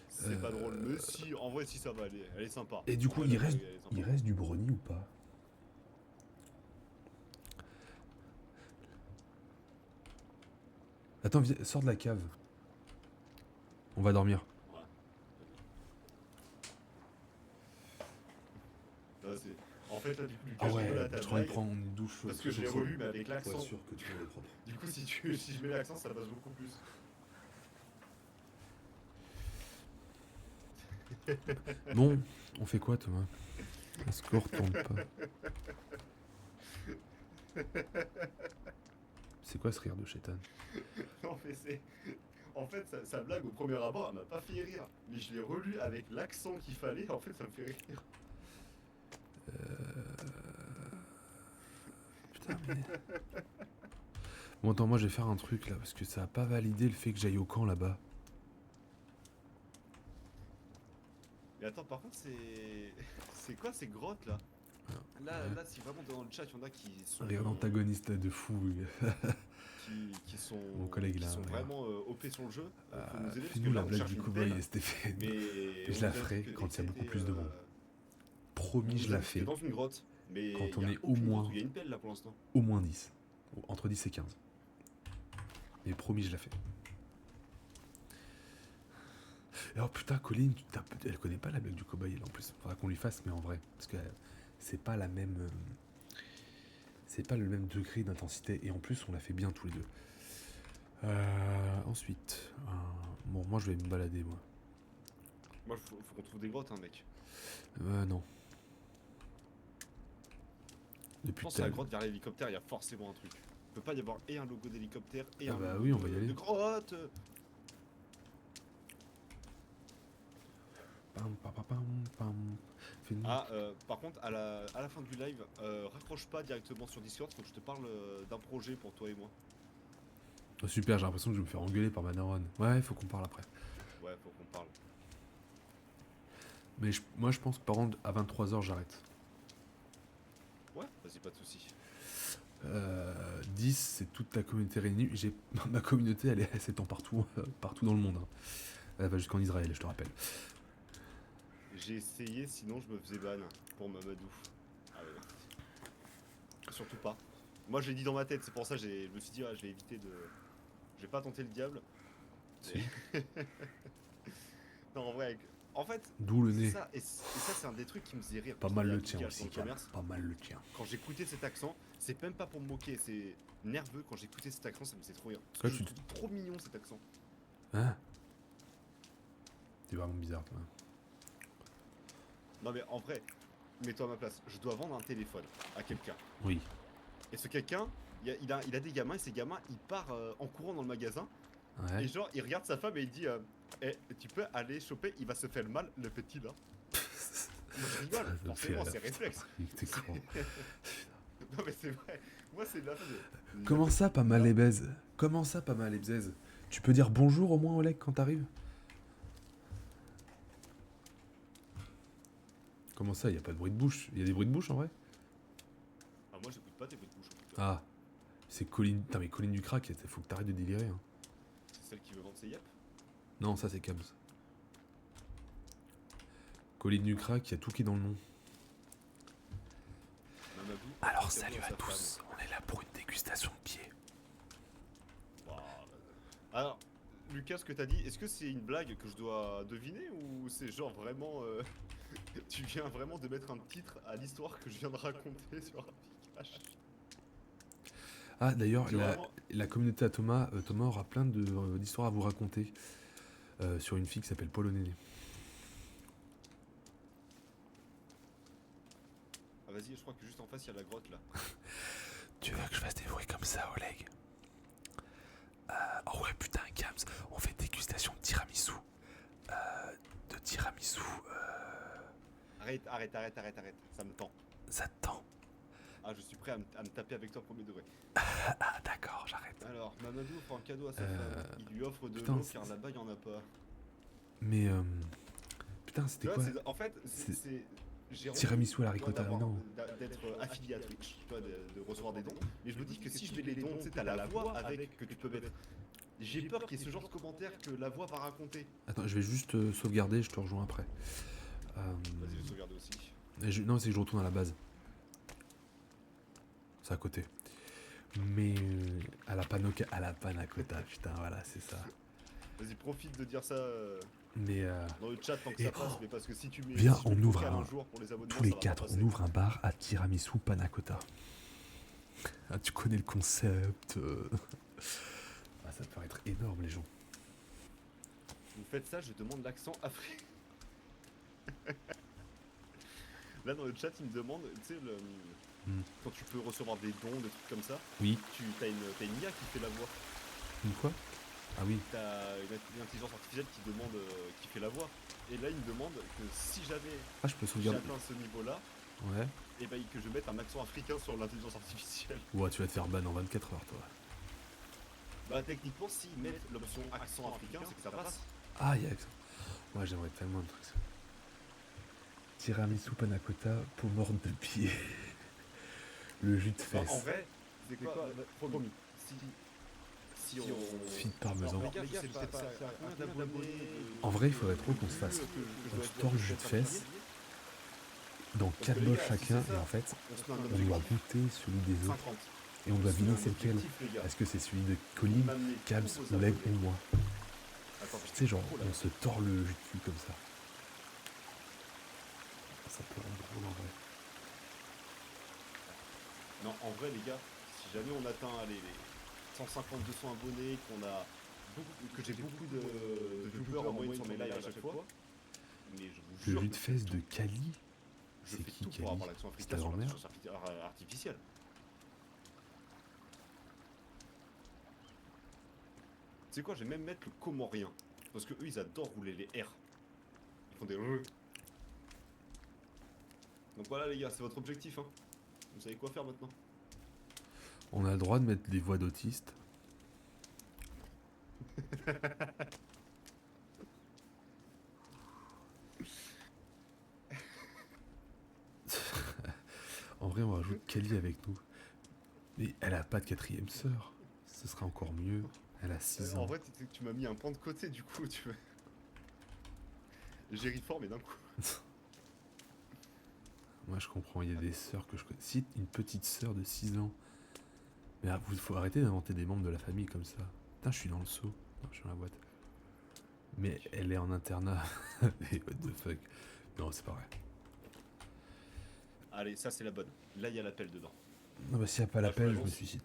C'est pas drôle, mais si, en vrai si ça va aller, elle est sympa. Et du coup Ouais, il la reste, blague, elle est sympa. il reste du brownie ou pas? Attends, viens, sors de la cave. On va dormir. Voilà. Là, en fait là du coup Lucas, Ah j'ai ouais, rigolé à ta parce qu'on va blague, prendre une douche. parce que je l'ai relu mais avec l'accent. Pour être sûr que tout le monde est propre. Du coup si je mets l'accent ça passe beaucoup plus. Bon, on fait quoi Thomas? Est-ce qu'on retourne pas? C'est quoi ce rire de chétane? Non mais c'est... En fait sa blague au premier abord elle m'a pas fait rire. Mais je l'ai relu avec l'accent qu'il fallait, en fait ça me fait rire. Putain mais... Bon attends, moi je vais faire un truc là, parce que ça a pas validé le fait que j'aille au camp là-bas. Mais attends par contre c'est... C'est quoi ces grottes là? Là si vraiment dans le chat il y en a qui sont... Rire d'antagoniste de fou. qui sont... Mon collègue, qui là, sont regarde. vraiment OP sur le jeu. Faut nous aider parce que Fais-nous là la on blague cherche du une cowboy pelle, et Stéphane. mais... Et je on la nous a ferai dit que quand il y a dès que beaucoup plus de t'étais, monde. Promis, je la fais. dans une grotte. Mais Quand on y a est au aucune moins- grotte où il y a une pelle là pour l'instant. Au moins 10. Entre 10 et 15. Mais promis, je la fais. Alors putain, Colline, elle connaît pas la blague du cowboy, elle en plus. Faudra qu'on lui fasse, mais en vrai. Parce que c'est pas la même. C'est pas le même degré d'intensité. Et en plus, on l'a fait bien tous les deux. Ensuite, bon, moi je vais me balader, moi. Moi, faut qu'on trouve des grottes, hein, mec. Non. Je Depuis pense tout que à la l'heure. grotte vers l'hélicoptère, il y a forcément un truc. Il peut pas y avoir et un logo d'hélicoptère et Ah un bah logo oui, on va y aller. de grotte. Pam, pam, pam, pam, pam. Fais-nous- Ah, par contre, à la fin du live, raccroche pas directement sur Discord, faut que je te parle d'un projet pour toi et moi. Oh, super, j'ai l'impression que je vais me faire engueuler par ma neurone. Ouais, faut qu'on parle après. Ouais, faut qu'on parle. Mais moi je pense que par contre, à 23h, j'arrête. Ouais, vas-y, pas de soucis. 10, c'est toute ta communauté réunie. Ma communauté, elle s'étend partout, partout dans le monde, hein. Elle va jusqu'en Israël, je te rappelle. J'ai essayé, sinon je me faisais ban pour Mamadou. Ah ouais, non. Surtout pas. Moi, j'ai dit dans ma tête, c'est pour ça que je me suis dit, ah, je vais éviter de. Je vais pas tenter le diable. Si. Mais- Non, en vrai, en fait, D'où le c'est nez. ça, et ça, c'est un des trucs qui me faisait rire. Pas quand mal j'étais le à tien Pigalle aussi, dans le Cam. commerce. Pas mal le tien. Quand j'écoutais cet accent, c'est même pas pour me moquer, c'est nerveux. Quand j'écoutais cet accent, ça me faisait trop rire. Parce que Ouais, je tu- trouve trop mignon cet accent. Hein? C'est vraiment bizarre, toi. Non, mais en vrai, mets-toi à ma place. Je dois vendre un téléphone à quelqu'un. Oui. Et ce quelqu'un, il a des gamins, et ces gamins, il part en courant dans le magasin. Ouais. Et genre, il regarde sa femme et il dit Eh, tu peux aller choper, il va se faire le mal, le petit là. Moi je rigole, Ça me forcément, fait c'est rire, réflexe. T'es con. Non, mais c'est vrai. Moi, c'est de la femme. Comment ça, pas mal les baises? Comment ça, pas mal les baises? Tu peux dire bonjour au moins, Oleg, quand t'arrives? Comment ça, y a pas de bruit de bouche? Y a des bruits de bouche en vrai? Ah, moi, j'écoute pas tes bruits de bouche en tout cas. Ah, c'est Colline. Putain, mais Colline du crack, faut que t'arrêtes de délirer, hein. C'est celle qui veut vendre ses yep. Non, ça c'est Kams. Colline du crack, y a tout qui est dans le nom. Mamadou. Alors, cadeau salut à à sa tous, on est là pour une dégustation de pieds. femme. Waouh. Alors, Lucas, ce que t'as dit, est-ce que c'est une blague que je dois deviner ou c'est genre vraiment. Tu viens vraiment de mettre un titre à l'histoire que je viens de raconter sur Rapikash. Ah, d'ailleurs, C'est vraiment- la communauté à Thomas, Thomas aura plein d'histoires à vous raconter sur une fille qui s'appelle Paul Néné. Ah, vas-y, je crois que juste en face, il y a la grotte là. Tu veux que je fasse des bruits comme ça, Oleg? Oh ouais, putain, Kams, on fait dégustation de tiramisu. De tiramisu, Arrête, arrête, arrête, arrête, arrête. Ça me tend. ça te tend. Ah, je suis prêt à me taper avec toi premier degré. Ah, d'accord, j'arrête. Alors, Mamadou offre un cadeau à sa femme. Il lui offre de putain, l'eau c'est- car là-bas, il n'y en a pas. Mais, putain, Tu c'était vois, quoi? en fait, C'est- c'est. j'ai Tiramisu à la envie, tu vois, ricotta, d'avoir- non. d'être affilié à Twitch, tu vois, de recevoir des dons. Mais je me dis que si je mets les dons, tu sais, t'as la voix avec que tu peux mettre. J'ai peur qu'il y ait ce genre de commentaires que la voix va raconter. Attends, je vais juste sauvegarder, je te rejoins après. Vas-y, je vais sauvegarder aussi. Non, c'est que je retourne à la base. C'est à côté. Mais à la panna cotta, putain, voilà, c'est ça. Vas-y, profite de dire ça Mais dans le chat tant que Et ça passe. oh, Mais parce que si tu mets. viens, si je on mets ouvre Pocal un- jour pour les abonnements, tous les ça va pas quatre, on passer. ouvre un bar à tiramisu panna cotta. Ah, tu connais le concept. Ah, ça peut être énorme, les gens. Vous faites ça, je demande l'accent africain. Là dans le chat, il me demande, tu sais, quand tu peux recevoir des dons, des trucs comme ça, Oui. t'as une IA qui fait la voix. Une fois? Ah oui. T'as une intelligence artificielle qui demande, qui fait la voix. Et là, il me demande que si jamais Ah, je peux sauvegarder. j'atteins ce niveau-là, Ouais. et ben que je mette un accent africain sur l'intelligence artificielle. Ouais, tu vas te faire ban en 24 heures, toi. Bah techniquement, s'ils mettent l'option accent africain, c'est que ça passe. Ah, il y a ça. Moi, j'aimerais tellement de trucs. Tiramisu panna cotta, peau morte de pied. Le jus de Enfin, en fesse. vrai, c'est quoi promis. Si on. Fille de parmesan. Alors, les gars, je sais pas, c'est à combien d'abonnés En vrai, il faudrait trop qu'on se fasse. On se tord le jus de fesse dans 4 bols chacun, et en fait, on doit goûter celui des autres. 50. Et on doit deviner c'est lequel. Est-ce que c'est celui de Colline, Cabs, Oleg ou moi? Tu sais, genre, on se tord le jus de cul comme ça. Ça peut rendre drôle en vrai. Non, en vrai, les gars, si jamais on atteint 150-200 abonnés, que j'ai beaucoup de viewers en moyenne sur mes lives à chaque fois. Mais je vous Le jure jus que de fesses de Kali. je C'est fais qui, tout Kali? pour avoir l'accent C'est ta africain sur grand-mère? l'intelligence artificielle. Tu sais quoi, je vais même mettre le comorien. Parce que eux, ils adorent rouler les R. Ils font des R. Donc voilà les gars, c'est votre objectif. Hein. Vous savez quoi faire maintenant. On a le droit de mettre des voix d'autistes. En vrai, on rajoute Kali avec nous. Mais elle a pas de quatrième sœur. Ce sera encore mieux. Elle a 6 En ans. vrai, tu m'as mis un pan de côté du coup, tu veux. J'ai ri fort, mais d'un coup. Moi, je comprends. Il y a des sœurs que je connais. Si, une petite sœur de 6 ans. Mais il faut arrêter d'inventer des membres de la famille comme ça. Putain, je suis dans le seau. Non, je suis dans la boîte. Mais elle est en internat. Et what the fuck. Non, c'est pas vrai. Allez, ça c'est la bonne. Là, il y a l'appel dedans. Non, bah s'il n'y a pas Ah, l'appel, je je me pense. suicide.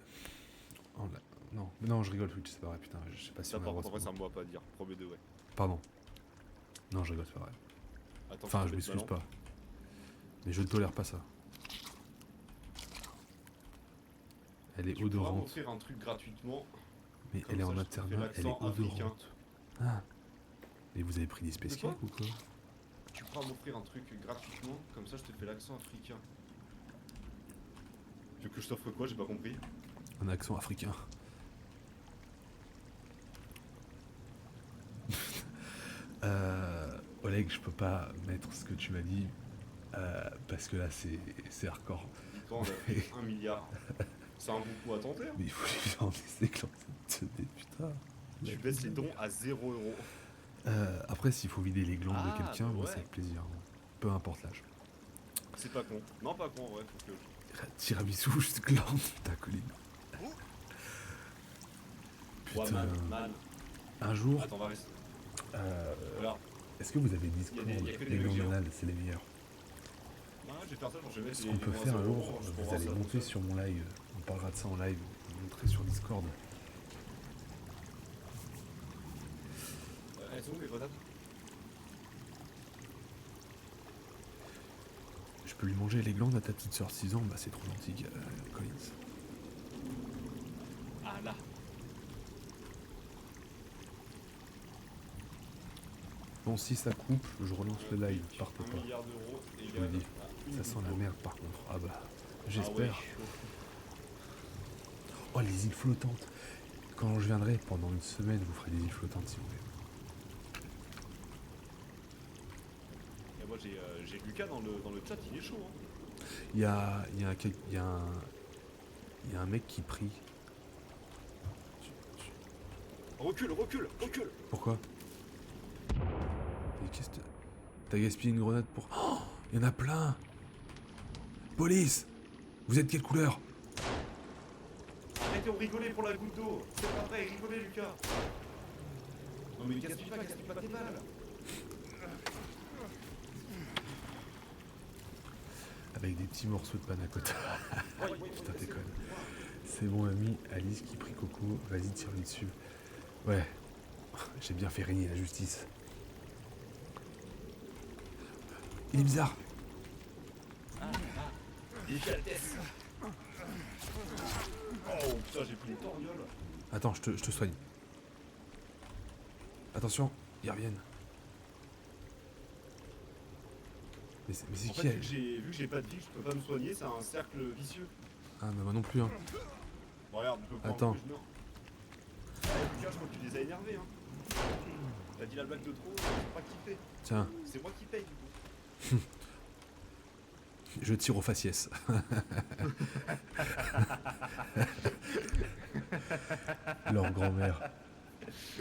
Oh, là. Non, mais non, je rigole, Twitch, c'est pas vrai, putain, je sais pas si Ça, on a par le droit contre, en de vrai, se ça me voit pas à dire. Premier de ouais. Pardon. Non, je rigole, c'est pas vrai. Attends, Enfin, faut je mettre m'excuse ballon. pas. Mais je ne tolère pas ça. Elle est Tu pourras odorante. m'offrir un truc gratuitement. Mais Comme elle est ça, en je te fais internat, elle est l'accent africain. odorante. Ah. Et vous avez pris des space De quoi cakes ou quoi? Tu pourras m'offrir un truc gratuitement. Comme ça, je te fais l'accent africain. Tu veux que je t'offre quoi? J'ai pas compris. Un accent africain. Oleg, je peux pas mettre ce que tu m'as dit. Parce que là, c'est hardcore. Dis-toi, on a fait 1 milliard. C'est un bon coup à tenter. Hein. Mais il faut que j'en ai putain. Tu baisses les dons à 0 euros. Après, s'il faut vider les glandes de Ah, quelqu'un, bah moi, ouais. c'est avec plaisir. Peu importe l'âge. C'est pas con. Non, pas con en vrai. Faut que... Tiramisu, juste glande, ta colline. Ouais, Putain. man. Un jour, Attends, on va rester. euh, est-ce que vous avez Discord? Il y a que des Les mecs glandes géants. anales, c'est les meilleurs. Non, je vais faire ça, je vais mettre Ce qu'on peut les faire un 0 jour, euros, je vous pourrais allez voir ça monter tout seul. sur mon live. On parlera de ça en live. Vous montrez sur Discord. Elles sont où les grenades? Je peux lui manger les glandes à ta petite sœur de 6 ans? Bah, c'est trop gentil, Collins. Ah là. Bon, si ça coupe, je relance le live. Partez 1 pas. milliard d'euros Je vous le dis. Ça sent la merde par contre. Ah bah, j'espère. Oh, les îles flottantes. Quand je viendrai pendant une semaine, vous ferez des îles flottantes si vous voulez. Et moi j'ai Lucas dans le chat, il est chaud. Hein. Il y a un mec qui prie. Recule. Pourquoi? Mais qu'est-ce que... T'as gaspillé une grenade pour... Oh, il y en a plein. Police! Vous êtes quelle couleur? Arrêtez, on rigolait pour la goutte d'eau. C'est pas vrai, rigolez Lucas. Non mais gaspille pas tes balles. Avec des petits morceaux de panna cotta. Putain, t'es conne. C'est mon ami Alice qui prie Coco. Vas-y, tire-lui dessus. Ouais. J'ai bien fait régner la justice. Il est bizarre. Déchatesse. Oh putain, j'ai pris une torgnole. Attends, je te soigne. Attention, ils reviennent. Mais c'est En qui fait, elle? vu que j'ai pas de vie, je peux pas me soigner, c'est un cercle vicieux. Ah, bah moi non plus, hein. Bon, regarde, je peux prendre Attends. un coup, je meurs. Eh, Lucas, je crois que tu les as énervés, hein. T'as dit la blague de trop, c'est pas kiffé. Tiens, C'est moi qui paye, du coup. je tire au faciès. Leur grand-mère.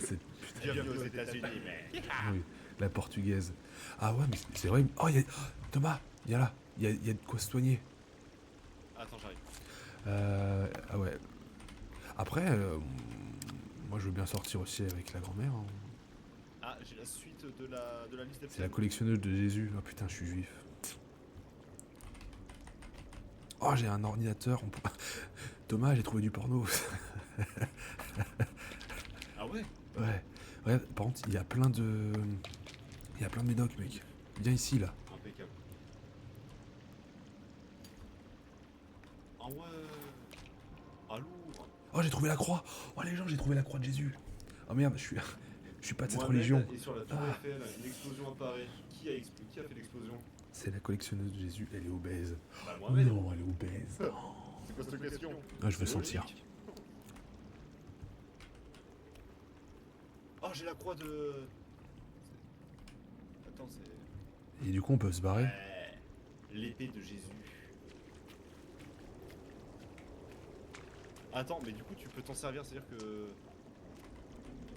C'est... Bienvenue aux États-Unis, mais. Oui, la portugaise. Ah ouais, mais c'est vrai. Oh, Thomas, il y a là. Il y a de quoi se soigner. Attends, j'arrive. Ah ouais. Après, moi je veux bien sortir aussi avec la grand-mère. Hein. Ah, j'ai la suite de la liste des C'est la collectionneuse de Jésus. Oh putain, je suis juif. Oh, j'ai un ordinateur. Thomas, j'ai trouvé du porno. Ah ouais? Ouais. Ouais, par contre, il y a plein de... Il y a plein de médocs, mec. Viens ici, là. Impeccable. Ah ouais. Ah lourd. Oh, j'ai trouvé la croix. Oh, les gens, j'ai trouvé la croix de Jésus. Oh merde, je suis pas de cette Mohamed religion. est sur la tour Ah. Eiffel, une explosion apparaît. Qui a fait l'explosion? C'est la collectionneuse de Jésus, elle est obèse. Bah Mohamed. Non, elle est obèse. C'est quoi cette question? Ah, je veux C'est sentir. logique. Oh, j'ai la croix de... Attends, c'est... Et du coup, on peut se barrer. L'épée de Jésus. Attends, mais du coup, tu peux t'en servir, c'est-à-dire que...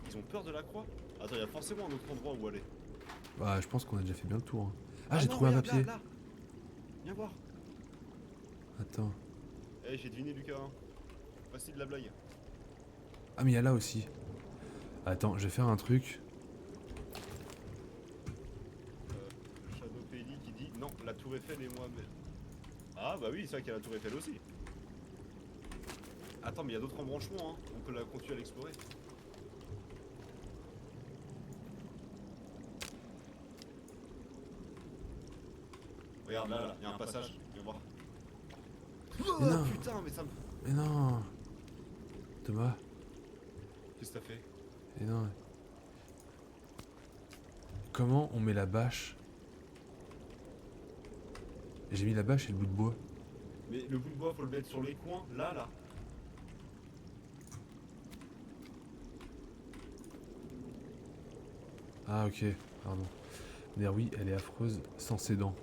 Ils ont peur de la croix? Attends, il y a forcément un autre endroit où aller. Bah, je pense qu'on a déjà fait bien le tour. Hein. Ah, j'ai non, trouvé un regarde, papier. Là. Viens voir. Attends. Eh, j'ai deviné, Lucas. Hein. Facile de la blague. Ah, mais il y a là aussi. Attends, je vais faire un truc. Shadow Pelli qui dit non, la tour Eiffel et Mohamed. Ah bah oui, c'est vrai qu'il y a la tour Eiffel aussi. Attends, mais il y a d'autres embranchements, hein. On peut la continuer à l'explorer. Regarde là, il y a un passage, viens voir. Oh non. putain, mais ça me... Mais non. Thomas. Qu'est-ce que t'as fait? Mais non. Comment on met la bâche? J'ai mis la bâche et le bout de bois. Mais le bout de bois, faut le mettre sur les coins, là. Ah, ok, pardon. Mais oui, elle est affreuse sans ses dents.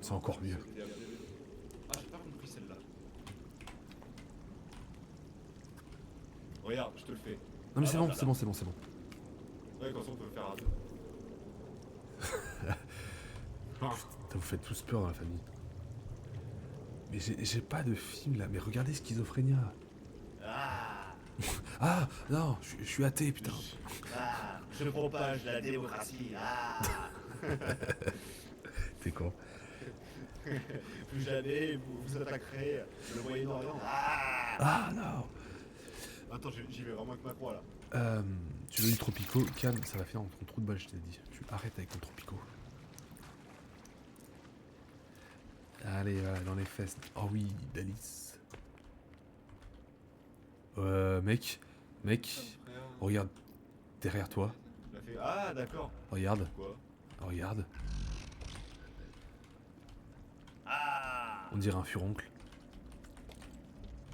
C'est encore mieux. Ah, j'ai pas compris celle-là. Regarde, je te le fais. Non mais Ah, c'est là, bon, là, c'est là. bon, c'est bon, c'est bon. Ouais, comme ça on peut le faire à deux. Putain, vous faites tous peur dans la famille. Mais j'ai pas de film là, mais regardez Schizophrénia. Ah, Ah non, je suis athée, putain. je propage la démocratie. Ah, T'es con. plus jamais vous attaquerez le Moyen-Orient. Ah. Ah non. Attends, j'y vais vraiment avec ma croix là. Tu veux du Tropico? Calme, ça va faire dans ton trou de balle, je t'ai dit. Tu arrêtes avec ton Tropico. Allez, voilà, dans les fesses. Oh oui, d'Alice. Mec, regarde derrière toi. Il a fait... Ah, d'accord. Regarde, Quoi? regarde. Ah. On dirait un furoncle.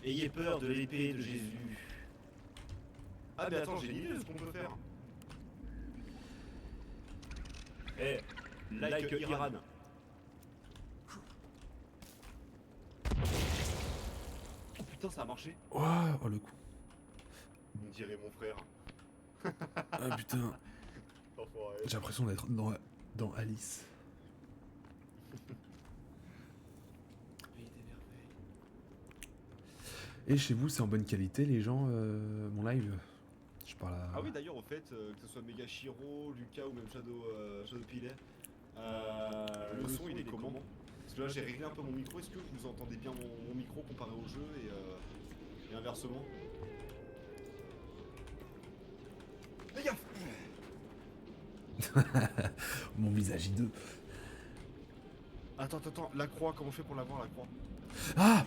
Ayez peur de l'épée de Jésus. Ah, mais attends, j'ai une idée de ce qu'on peut faire. Eh, like Iran. Oh putain, ça a marché. Ouah, oh le coup. On dirait mon frère. Ah putain, Enfoiré. j'ai l'impression d'être dans Alice. Il est énervé. Et chez vous, c'est en bonne qualité, les gens, mon live? Je parle à... Ah oui, d'ailleurs, au fait, que ce soit Mega Shiro, Lucas ou même Shadow Pilet, le son il est comment? Parce que là j'ai réglé un peu mon micro, est-ce que vous entendez bien mon micro comparé au jeu et inversement? Fais gaffe! Mon visage hideux. Attends, la croix, comment on fait pour l'avoir la croix? Ah!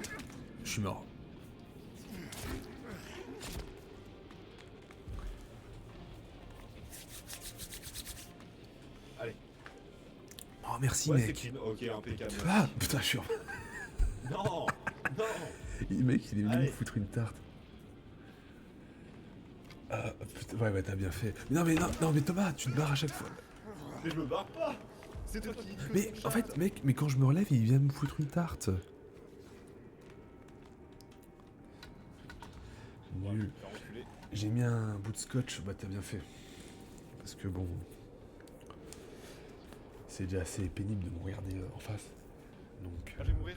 Je suis mort. Allez. Oh merci Ouais, c'est mec. clean, ok, impeccable. Ah putain, je suis... Non! Non! Le mec, il est venu Allez. me foutre une tarte. Ah putain, ouais, bah t'as bien fait. Mais non, mais Thomas, tu te barres à chaque fois. Mais je me barre pas! C'est toi qui... Mais en fait, mec, mais quand je me relève, il vient me foutre une tarte. Nul. J'ai mis un bout de scotch, bah t'as bien fait. Parce que bon... C'est déjà assez pénible de me regarder en face. Donc... Ah, je vais mourir?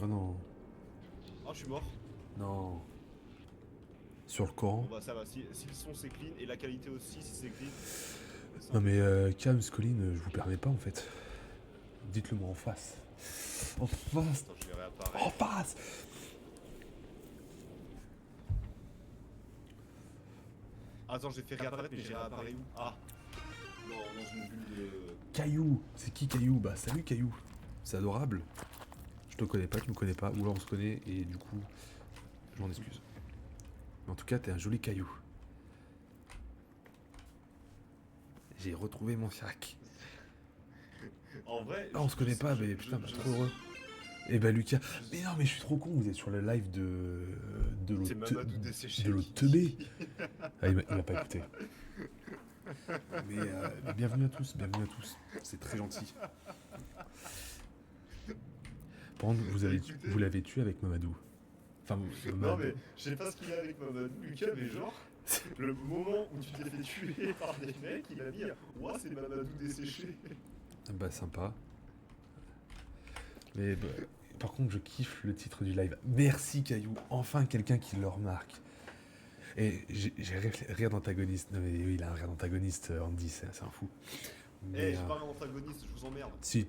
Non. Ah, je suis mort. Non. Sur le Coran. Bon bah ça va, si le son c'est clean et la qualité aussi si c'est clean. Non mais calme, Scoline, je vous permets pas en fait. Dites-le moi en face. En face. Attends, je vais réapparaître. En face. Attends, j'ai fait réapparaître, mais j'ai réapparu où? Ah. Non, dans une bulle de... Caillou. C'est qui Caillou? Bah salut Caillou. C'est adorable. Je te connais pas, tu me connais pas, ou alors on se connaît et du coup, je m'en excuse. Mais en tout cas, t'es un joli Caillou. J'ai retrouvé mon sac. En vrai... Ah, on se connaît pas, mais putain, bah, trop heureux. Eh bah Lucas, mais non, mais je suis trop con, vous êtes sur le live de C'est l'autre Mamadou desséché. de l'autre teubé. Ah, il m'a pas écouté. Mais bienvenue à tous, c'est très gentil. Par contre, vous l'avez tué avec Mamadou. Enfin, Non mais, je sais pas ce qu'il a avec Mamadou, Lucas, mais genre... Le moment où tu t'es fait tuer par des mecs, il a dit « Ouah, c'est Mamadou desséché !» Bah sympa. Mais bah, par contre, je kiffe le titre du live. Merci Caillou, enfin quelqu'un qui le remarque. Et j'ai rire d'antagoniste. Non mais oui, il a un rire d'antagoniste, Andy, c'est un fou. Eh, j'ai pas un antagoniste, je vous emmerde. Si,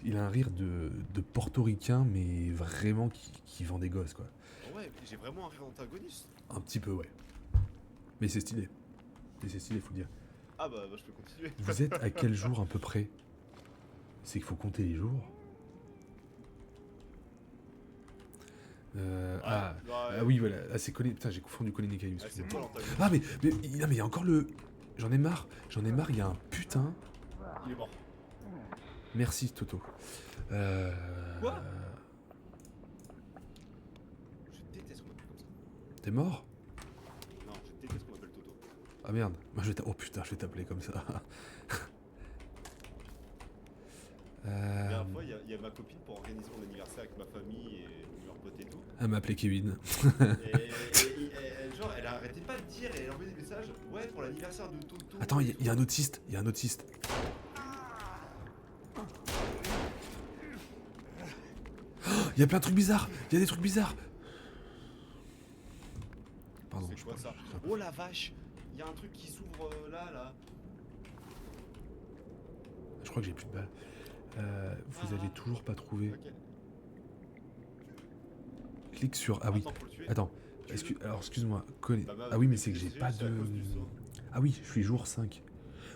il a un rire de portoricain, mais vraiment qui vend des gosses, quoi. Ouais, j'ai vraiment un rire d'antagoniste. Un petit peu, ouais. Mais c'est stylé. Faut dire. Ah bah je peux continuer. Vous êtes à quel jour à peu près? C'est qu'il faut compter les jours. Ah oui, voilà. Ah, c'est Colin. Putain, j'ai confondu Colin et Caillou. Ah, c'est toi l'antagoniste. Ah, mais il y a encore le... J'en ai marre, il y a un putain... Il est mort. Merci, Toto. Quoi? Je déteste qu'on m'appelle comme ça. T'es mort? Non, je déteste qu'on m'appelle Toto. Ah merde. Moi, oh putain, je vais t'appeler comme ça. La dernière fois, il y a ma copine pour organiser mon anniversaire avec ma famille et leurs potes et tout. Elle m'a appelé Kevin. Et genre, elle arrêtait pas de dire et elle envoyait des messages. Ouais, pour l'anniversaire de Toto. Attends, il y a un autiste. Il y a plein de trucs bizarres. Il y a des trucs bizarres. Pardon. C'est quoi ça? Oh la vache! Il y a un truc qui s'ouvre là. Je crois que j'ai plus de balles. Vous avez toujours pas trouvé. Ok. Clique sur... Ah oui. Attends, faut le tuer. Attends. Alors, excuse-moi. Bah, Ah oui, mais c'est que j'ai c'est pas juste à de... cause du saut. Ah oui, je suis jour 5.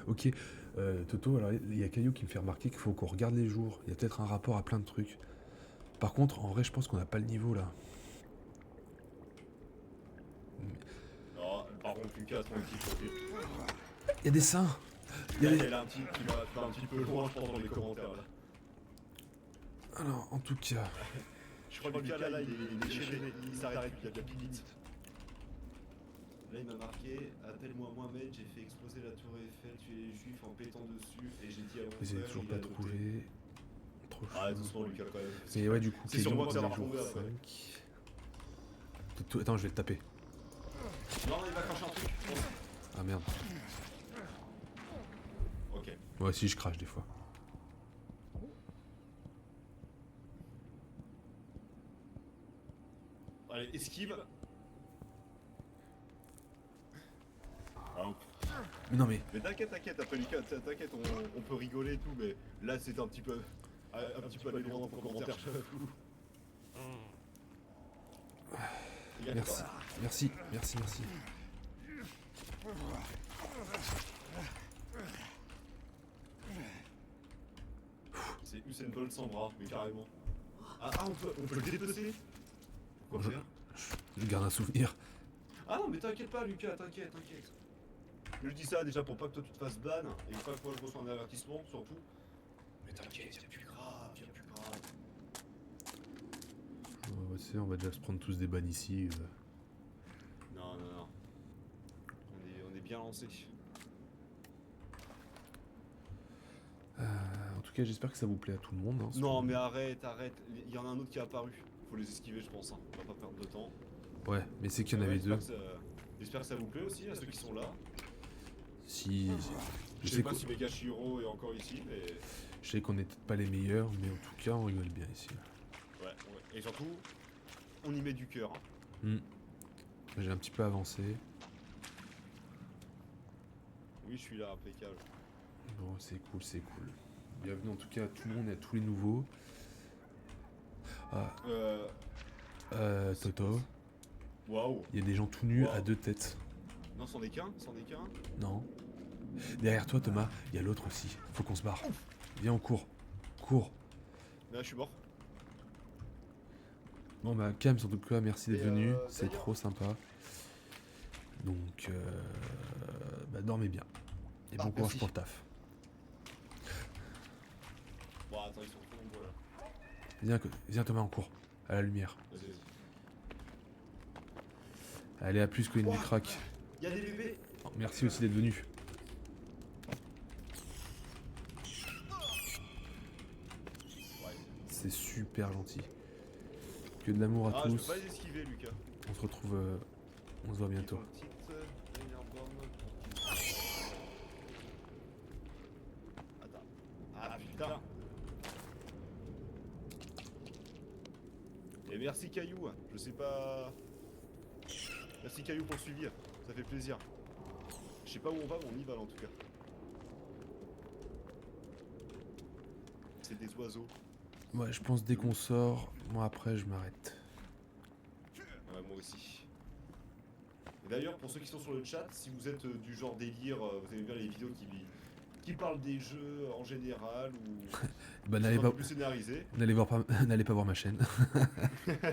Ok. Toto, alors il y a Caillou qui me fait remarquer qu'il faut qu'on regarde les jours. Il y a peut-être un rapport à plein de trucs. Par contre, en vrai, je pense qu'on n'a pas le niveau là. Non, par contre, Lucas, tranquille, tranquille. Il y a des seins. Il y a un type qui va un petit peu loin, je pense, dans les commentaires là. Alors, en tout cas... Je crois que Lucas là, il est déchaîné, il s'arrête, il y a plus vite. Là, il m'a marqué, appelle-moi Mohamed, j'ai fait exploser la tour Eiffel, tuer les juifs en pétant dessus, et j'ai dit à mon Vous avez frère, toujours il pas a noté. trouvé... Trop chaud. Ah, doucement, Lucas, quand même. Mais ouais, du coup, C'est sur moi que ça va jour retomber après. 5. Toto, attends, je vais te taper. Non, il va cracher un truc. Ah merde. Ok. Moi aussi, je crache des fois. Allez, esquive. Ah, Non mais... mais t'inquiète, après Lucas, t'inquiète, on peut rigoler et tout, mais là c'est un petit peu aller loin dans ton commentaire, j'avoue. Merci. C'est Usain Bolt sans bras, mais carrément. Ah, on peut le dépecer. Pourquoi faire? Je garde un souvenir. Ah non, mais t'inquiète pas, Lucas, t'inquiète. Je dis ça déjà pour pas que toi tu te fasses ban, et pas que moi je reçois un avertissement, surtout. Mais t'inquiète, y'a plus grave. Tu sais, on va déjà se prendre tous des bannes ici. Non. On est bien lancé. En tout cas, j'espère que ça vous plaît à tout le monde. Hein, Non, mais arrête. Il y en a un autre qui est apparu. Faut les esquiver, je pense. Hein. On va pas perdre de temps. Ouais, mais c'est qu'il y en avait deux. J'espère que ça vous plaît aussi, à ceux qui sont là. Si... Je sais pas si Megashiro est encore ici, mais... Je sais qu'on est peut-être pas les meilleurs, mais en tout cas, on rigole bien ici. Ouais. Et surtout, on y met du cœur. Hein. J'ai un petit peu avancé. Oui, je suis là, impeccable. Bon, c'est cool. Bienvenue en tout cas à tout le monde et à tous les nouveaux. Toto. Waouh. Il y a des gens tout nus à deux têtes. Non, c'en est qu'un, c'en est qu'un. Non. Derrière toi, Thomas, il y a l'autre aussi. Faut qu'on se barre. Viens, on court. Cours. Là, je suis mort. Bon bah, Cam, en tout cas, merci d'être Et, venu. C'est d'ailleurs- trop sympa. Donc, bah, dormez bien. Et Ah, bon courage merci. pour le taf. Bon, attends, ils sont trop nombreux là. Viens, Thomas, on court. À la lumière. Vas-y, vas-y. Allez, à plus, Colin du crack. Y'a des bébés. Oh, merci aussi d'être venu. Ouais. C'est super gentil. Que de l'amour à Ah, je peux tous. pas les esquiver, Lucas. On se retrouve. On se voit bientôt. Petite dernière borne. Attends. Ah putain. Et merci Caillou, je sais pas... Merci Caillou pour le suivi, ça fait plaisir. Je sais pas où on va, mais on y va en tout cas. C'est des oiseaux. Ouais, je pense dès qu'on sort, moi après je m'arrête. Ouais, moi aussi. Et d'ailleurs, pour ceux qui sont sur le chat, si vous êtes du genre délire, vous aimez bien les vidéos qui parlent des jeux en général ou Bah qui n'allez sont un pas, peu plus scénarisés, n'allez pas voir ma chaîne.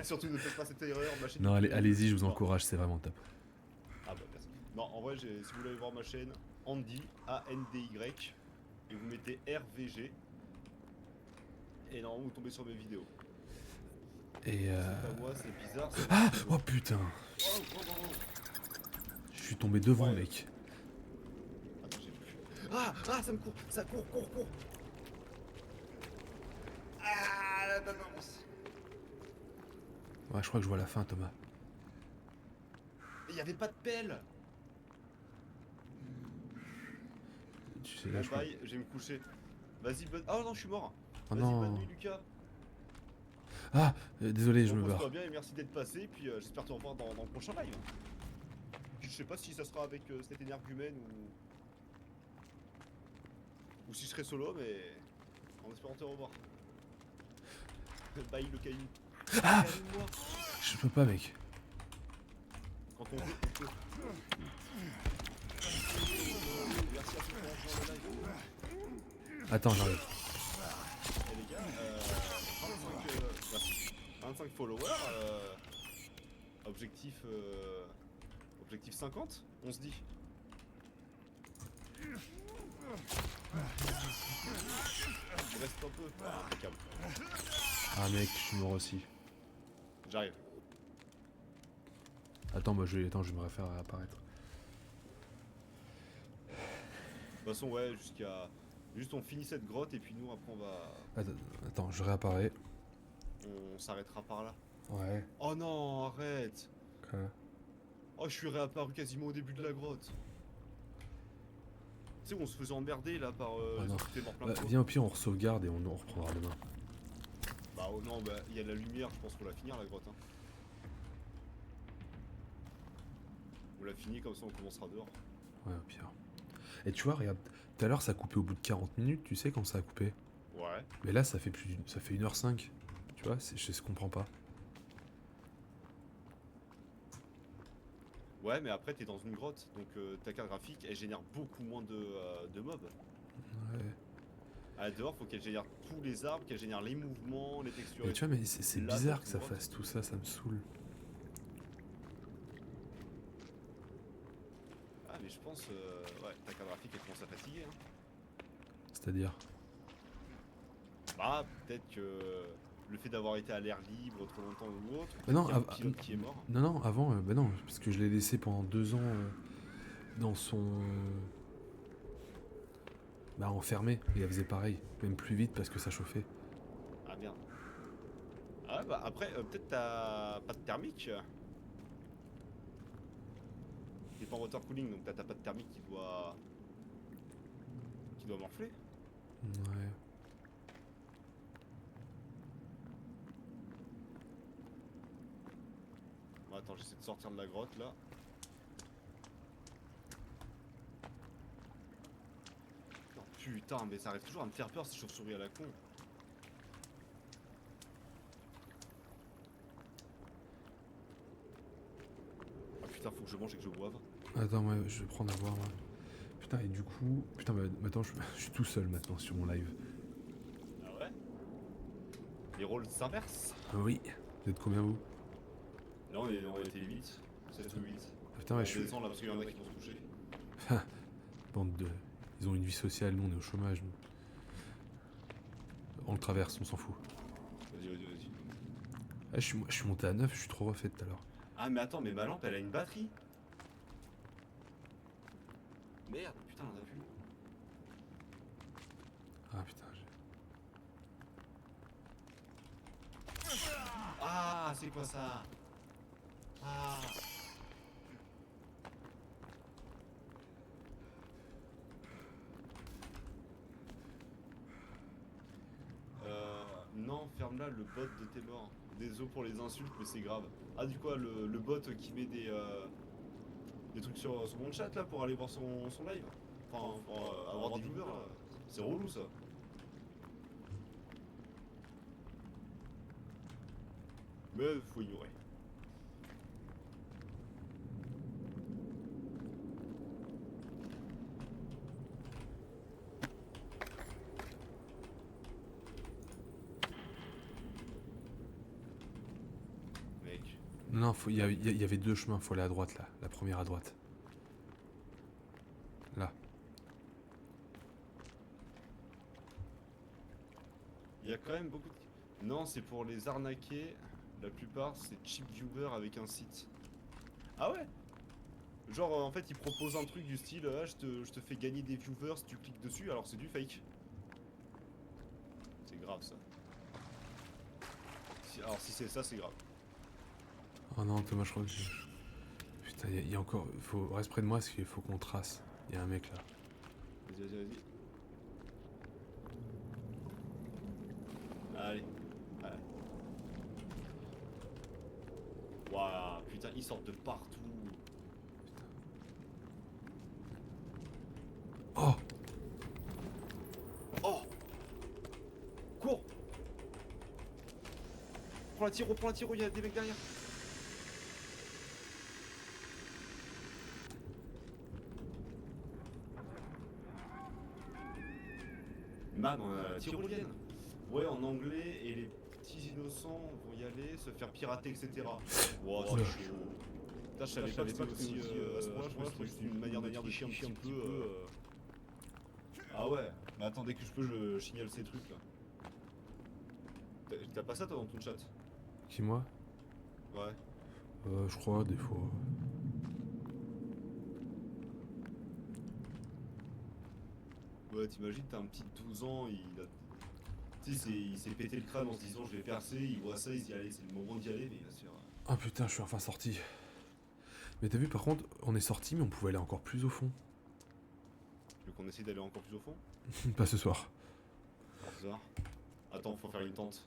surtout ne faites pas cette erreur, ma chaîne. Non, allez-y, je vous Non. encourage, c'est vraiment top. Ah bah merci. Non, en vrai, si vous voulez aller voir ma chaîne, Andy, A-N-D-Y, et vous mettez RVG, et normalement vous tombez sur mes vidéos. Et C'est pas moi, c'est bizarre. Ah oh putain, Oh, oh, oh, oh. je suis tombé devant, Ouais. mec. Attends, j'ai plus. Ah, ça me court, ça court. Ah, la balance. Ouais, je crois que je vois la fin, Thomas. Il y avait pas de pelle. Tu sais, là, je crois... Bye, je vais me coucher. Vas-y, bonne. Oh non, je suis mort. Oh Vas-y, non. bonne nuit, Lucas. Ah, désolé, je me Repose-toi barre. bien et merci d'être passé. Puis j'espère te revoir dans le prochain live. Je sais pas si ça sera avec cette énergumène ou si je serai solo, mais en espérant te revoir. Bye le caillou. Ah, Regarde-moi. je peux pas, mec. Quand on veut, on peut. Merci à ceux qui ont rejoint le live. Attends, j'arrive. Et les gars, 25 followers, objectif 50, on se dit. Il reste un peu. Ah, impeccable. Ah, mec, je suis mort aussi. J'arrive. Attends, je vais me refaire apparaître. De toute façon, ouais, juste on finit cette grotte et puis nous après Attends, je réapparais. on s'arrêtera par là. Ouais. Oh non, arrête. Quoi? Oh, je suis réapparu quasiment au début de la grotte. Tu sais, on se faisait emmerder là par Ah les non. autres qui étaient morts plein de fois. Viens, au pire, on sauvegarde et on reprendra demain. Bah oh non, bah il y a de la lumière, je pense qu'on l'a finir la grotte. Hein. On l'a fini comme ça on commencera dehors. Ouais, au pire. Et tu vois, regarde, tout à l'heure ça a coupé au bout de 40 minutes, tu sais quand ça a coupé. Ouais. Mais là ça fait ça fait 1h05. Tu vois, je comprends pas. Ouais, mais après t'es dans une grotte, donc ta carte graphique elle génère beaucoup moins de mobs. Ouais. À dehors, faut qu'elle génère tous les arbres, qu'elle génère les mouvements, les textures. Mais tu vois, mais c'est Là, bizarre dans que une ça grotte. fasse tout ça, ça me saoule. Ah, mais je pense, ouais, ta carte graphique elle commence à fatiguer. Hein. C'est-à-dire. Bah, peut-être que le fait d'avoir été à l'air libre trop longtemps ou autre, Bah non, qu'il y a un pilote qui est mort. Non, avant, bah non, parce que je l'ai laissé pendant 2 ans dans son. Bah enfermé, et elle faisait pareil, même plus vite parce que ça chauffait. Ah merde. Ah bah après, peut-être t'as pas de thermique. T'es pas en water cooling, donc t'as pas de thermique qui doit morfler. Ouais. Bon, attends, j'essaie de sortir de la grotte là. Oh, putain, mais ça arrive toujours à me faire peur ces chauves-souris à la con. Ah putain, faut que je mange et que je boive. Attends, moi, je vais prendre à boire, moi. Putain, et du coup... Putain, bah, maintenant, je suis tout seul, maintenant, sur mon live. Ah ouais? Les rôles s'inversent. Ah oui. Vous êtes combien, vous? Là, on était 8. 7 ou 8. Putain, ouais, On je suis... descend là parce qu'il y en a qui vont se coucher. Bande de... Ils ont une vie sociale, nous, on est au chômage, nous. On le traverse, on s'en fout. Vas-y. Ah, je suis monté à 9, je suis trop refait tout à l'heure. Ah, mais attends, mais ma lampe, elle a une batterie. Merde, putain, on a vu. Ah, putain, Ah, c'est quoi ça? Ah. Non, ferme-la, le bot de tes morts. Désolé pour les insultes, mais c'est grave. Ah, du coup, le bot qui met des trucs sur mon chat là pour aller voir son live. Enfin, pour avoir des viewers là. C'est relou ça. Mais faut ignorer. Mec. Non, il y avait 2 chemins, faut aller à droite, là. La première à droite. Là. Il y a quand même beaucoup de... Non, c'est pour les arnaquer. La plupart, c'est cheap viewer avec un site. Ah ouais? Genre, en fait, ils proposent un truc du style, ah, je te fais gagner des viewers si tu cliques dessus, alors c'est du fake. C'est grave, ça. Alors, si c'est ça, c'est grave. Oh non, Thomas, je crois que j'ai... Putain, il y a encore... Reste près de moi, parce qu'il faut qu'on trace. Il y a un mec, là. Vas-y. Allez. Waouh, putain, ils sortent de partout. Oh! Oh! Cours! Prends la tiro, il y a des mecs derrière. Man, on a la tyrolienne. Ouais, en anglais, et les petits innocents vont y aller, se faire pirater, etc. Wow, c'est Oula. chaud. Putain, je savais pas que c'était aussi à ce point-là, je pense que c'était une manière de tricher un petit peu. Ah ouais, mais attends, dès que je peux, je signale ces trucs là. T'as pas ça toi dans ton chat? Qui, moi? Ouais. Je crois, des fois. Ouais, t'imagines, t'as un petit 12 ans, tu sais, il s'est pété le crâne en se disant je vais percer, il voit ça, il se dit allez, c'est le moment d'y aller, mais il va se faire... Oh putain, je suis enfin sorti. Mais t'as vu, par contre, on est sorti, mais on pouvait aller encore plus au fond. Tu veux qu'on essaye d'aller encore plus au fond? Pas ce soir. Bizarre. Attends, faut faire une tente.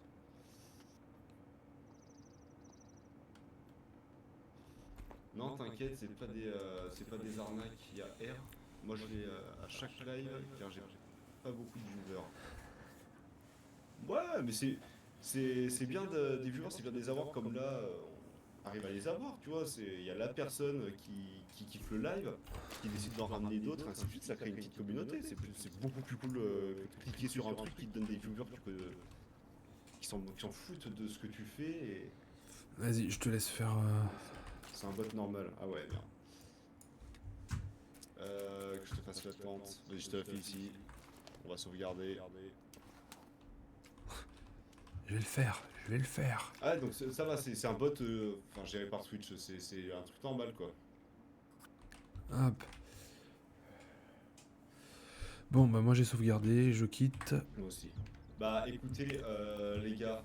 Non, t'inquiète, c'est pas des arnaques, il y a R. Moi je l'ai à chaque live car j'ai pas beaucoup de viewers. Ouais, mais c'est bien des viewers, c'est bien de les avoir comme là, on arrive à les avoir, tu vois. Il y a la personne qui kiffe le live, qui décide d'en ramener d'autres, ainsi de suite, ça crée une petite communauté. C'est beaucoup plus cool que de cliquer sur un truc qui te donne des viewers qui s'en foutent de ce que tu fais. Et... Vas-y, je te laisse faire... C'est un bot normal. Ah ouais, bien. Que je te fasse la tente. Vas-y, je te la fais ici. On va sauvegarder. Je vais le faire. Ah, donc ça va, c'est un bot enfin, géré par Twitch. C'est un truc normal, quoi. Hop. Bon, bah moi j'ai sauvegardé, je quitte. Moi aussi. Bah écoutez, les gars,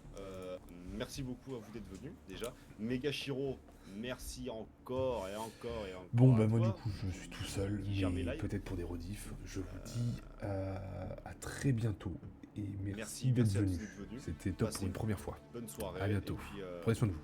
merci beaucoup à vous d'être venus, déjà. Megashiro, merci encore et encore et encore. Bon, à bah moi toi. du coup je suis tout seul, Gère mes mais lives. peut-être pour des rediffs. Je vous dis à très bientôt. Et merci Merci d'être à tous venu. d'être venus. C'était top Passez pour une première fois. Bonne soirée. À bientôt. Et puis, Prenez soin de vous.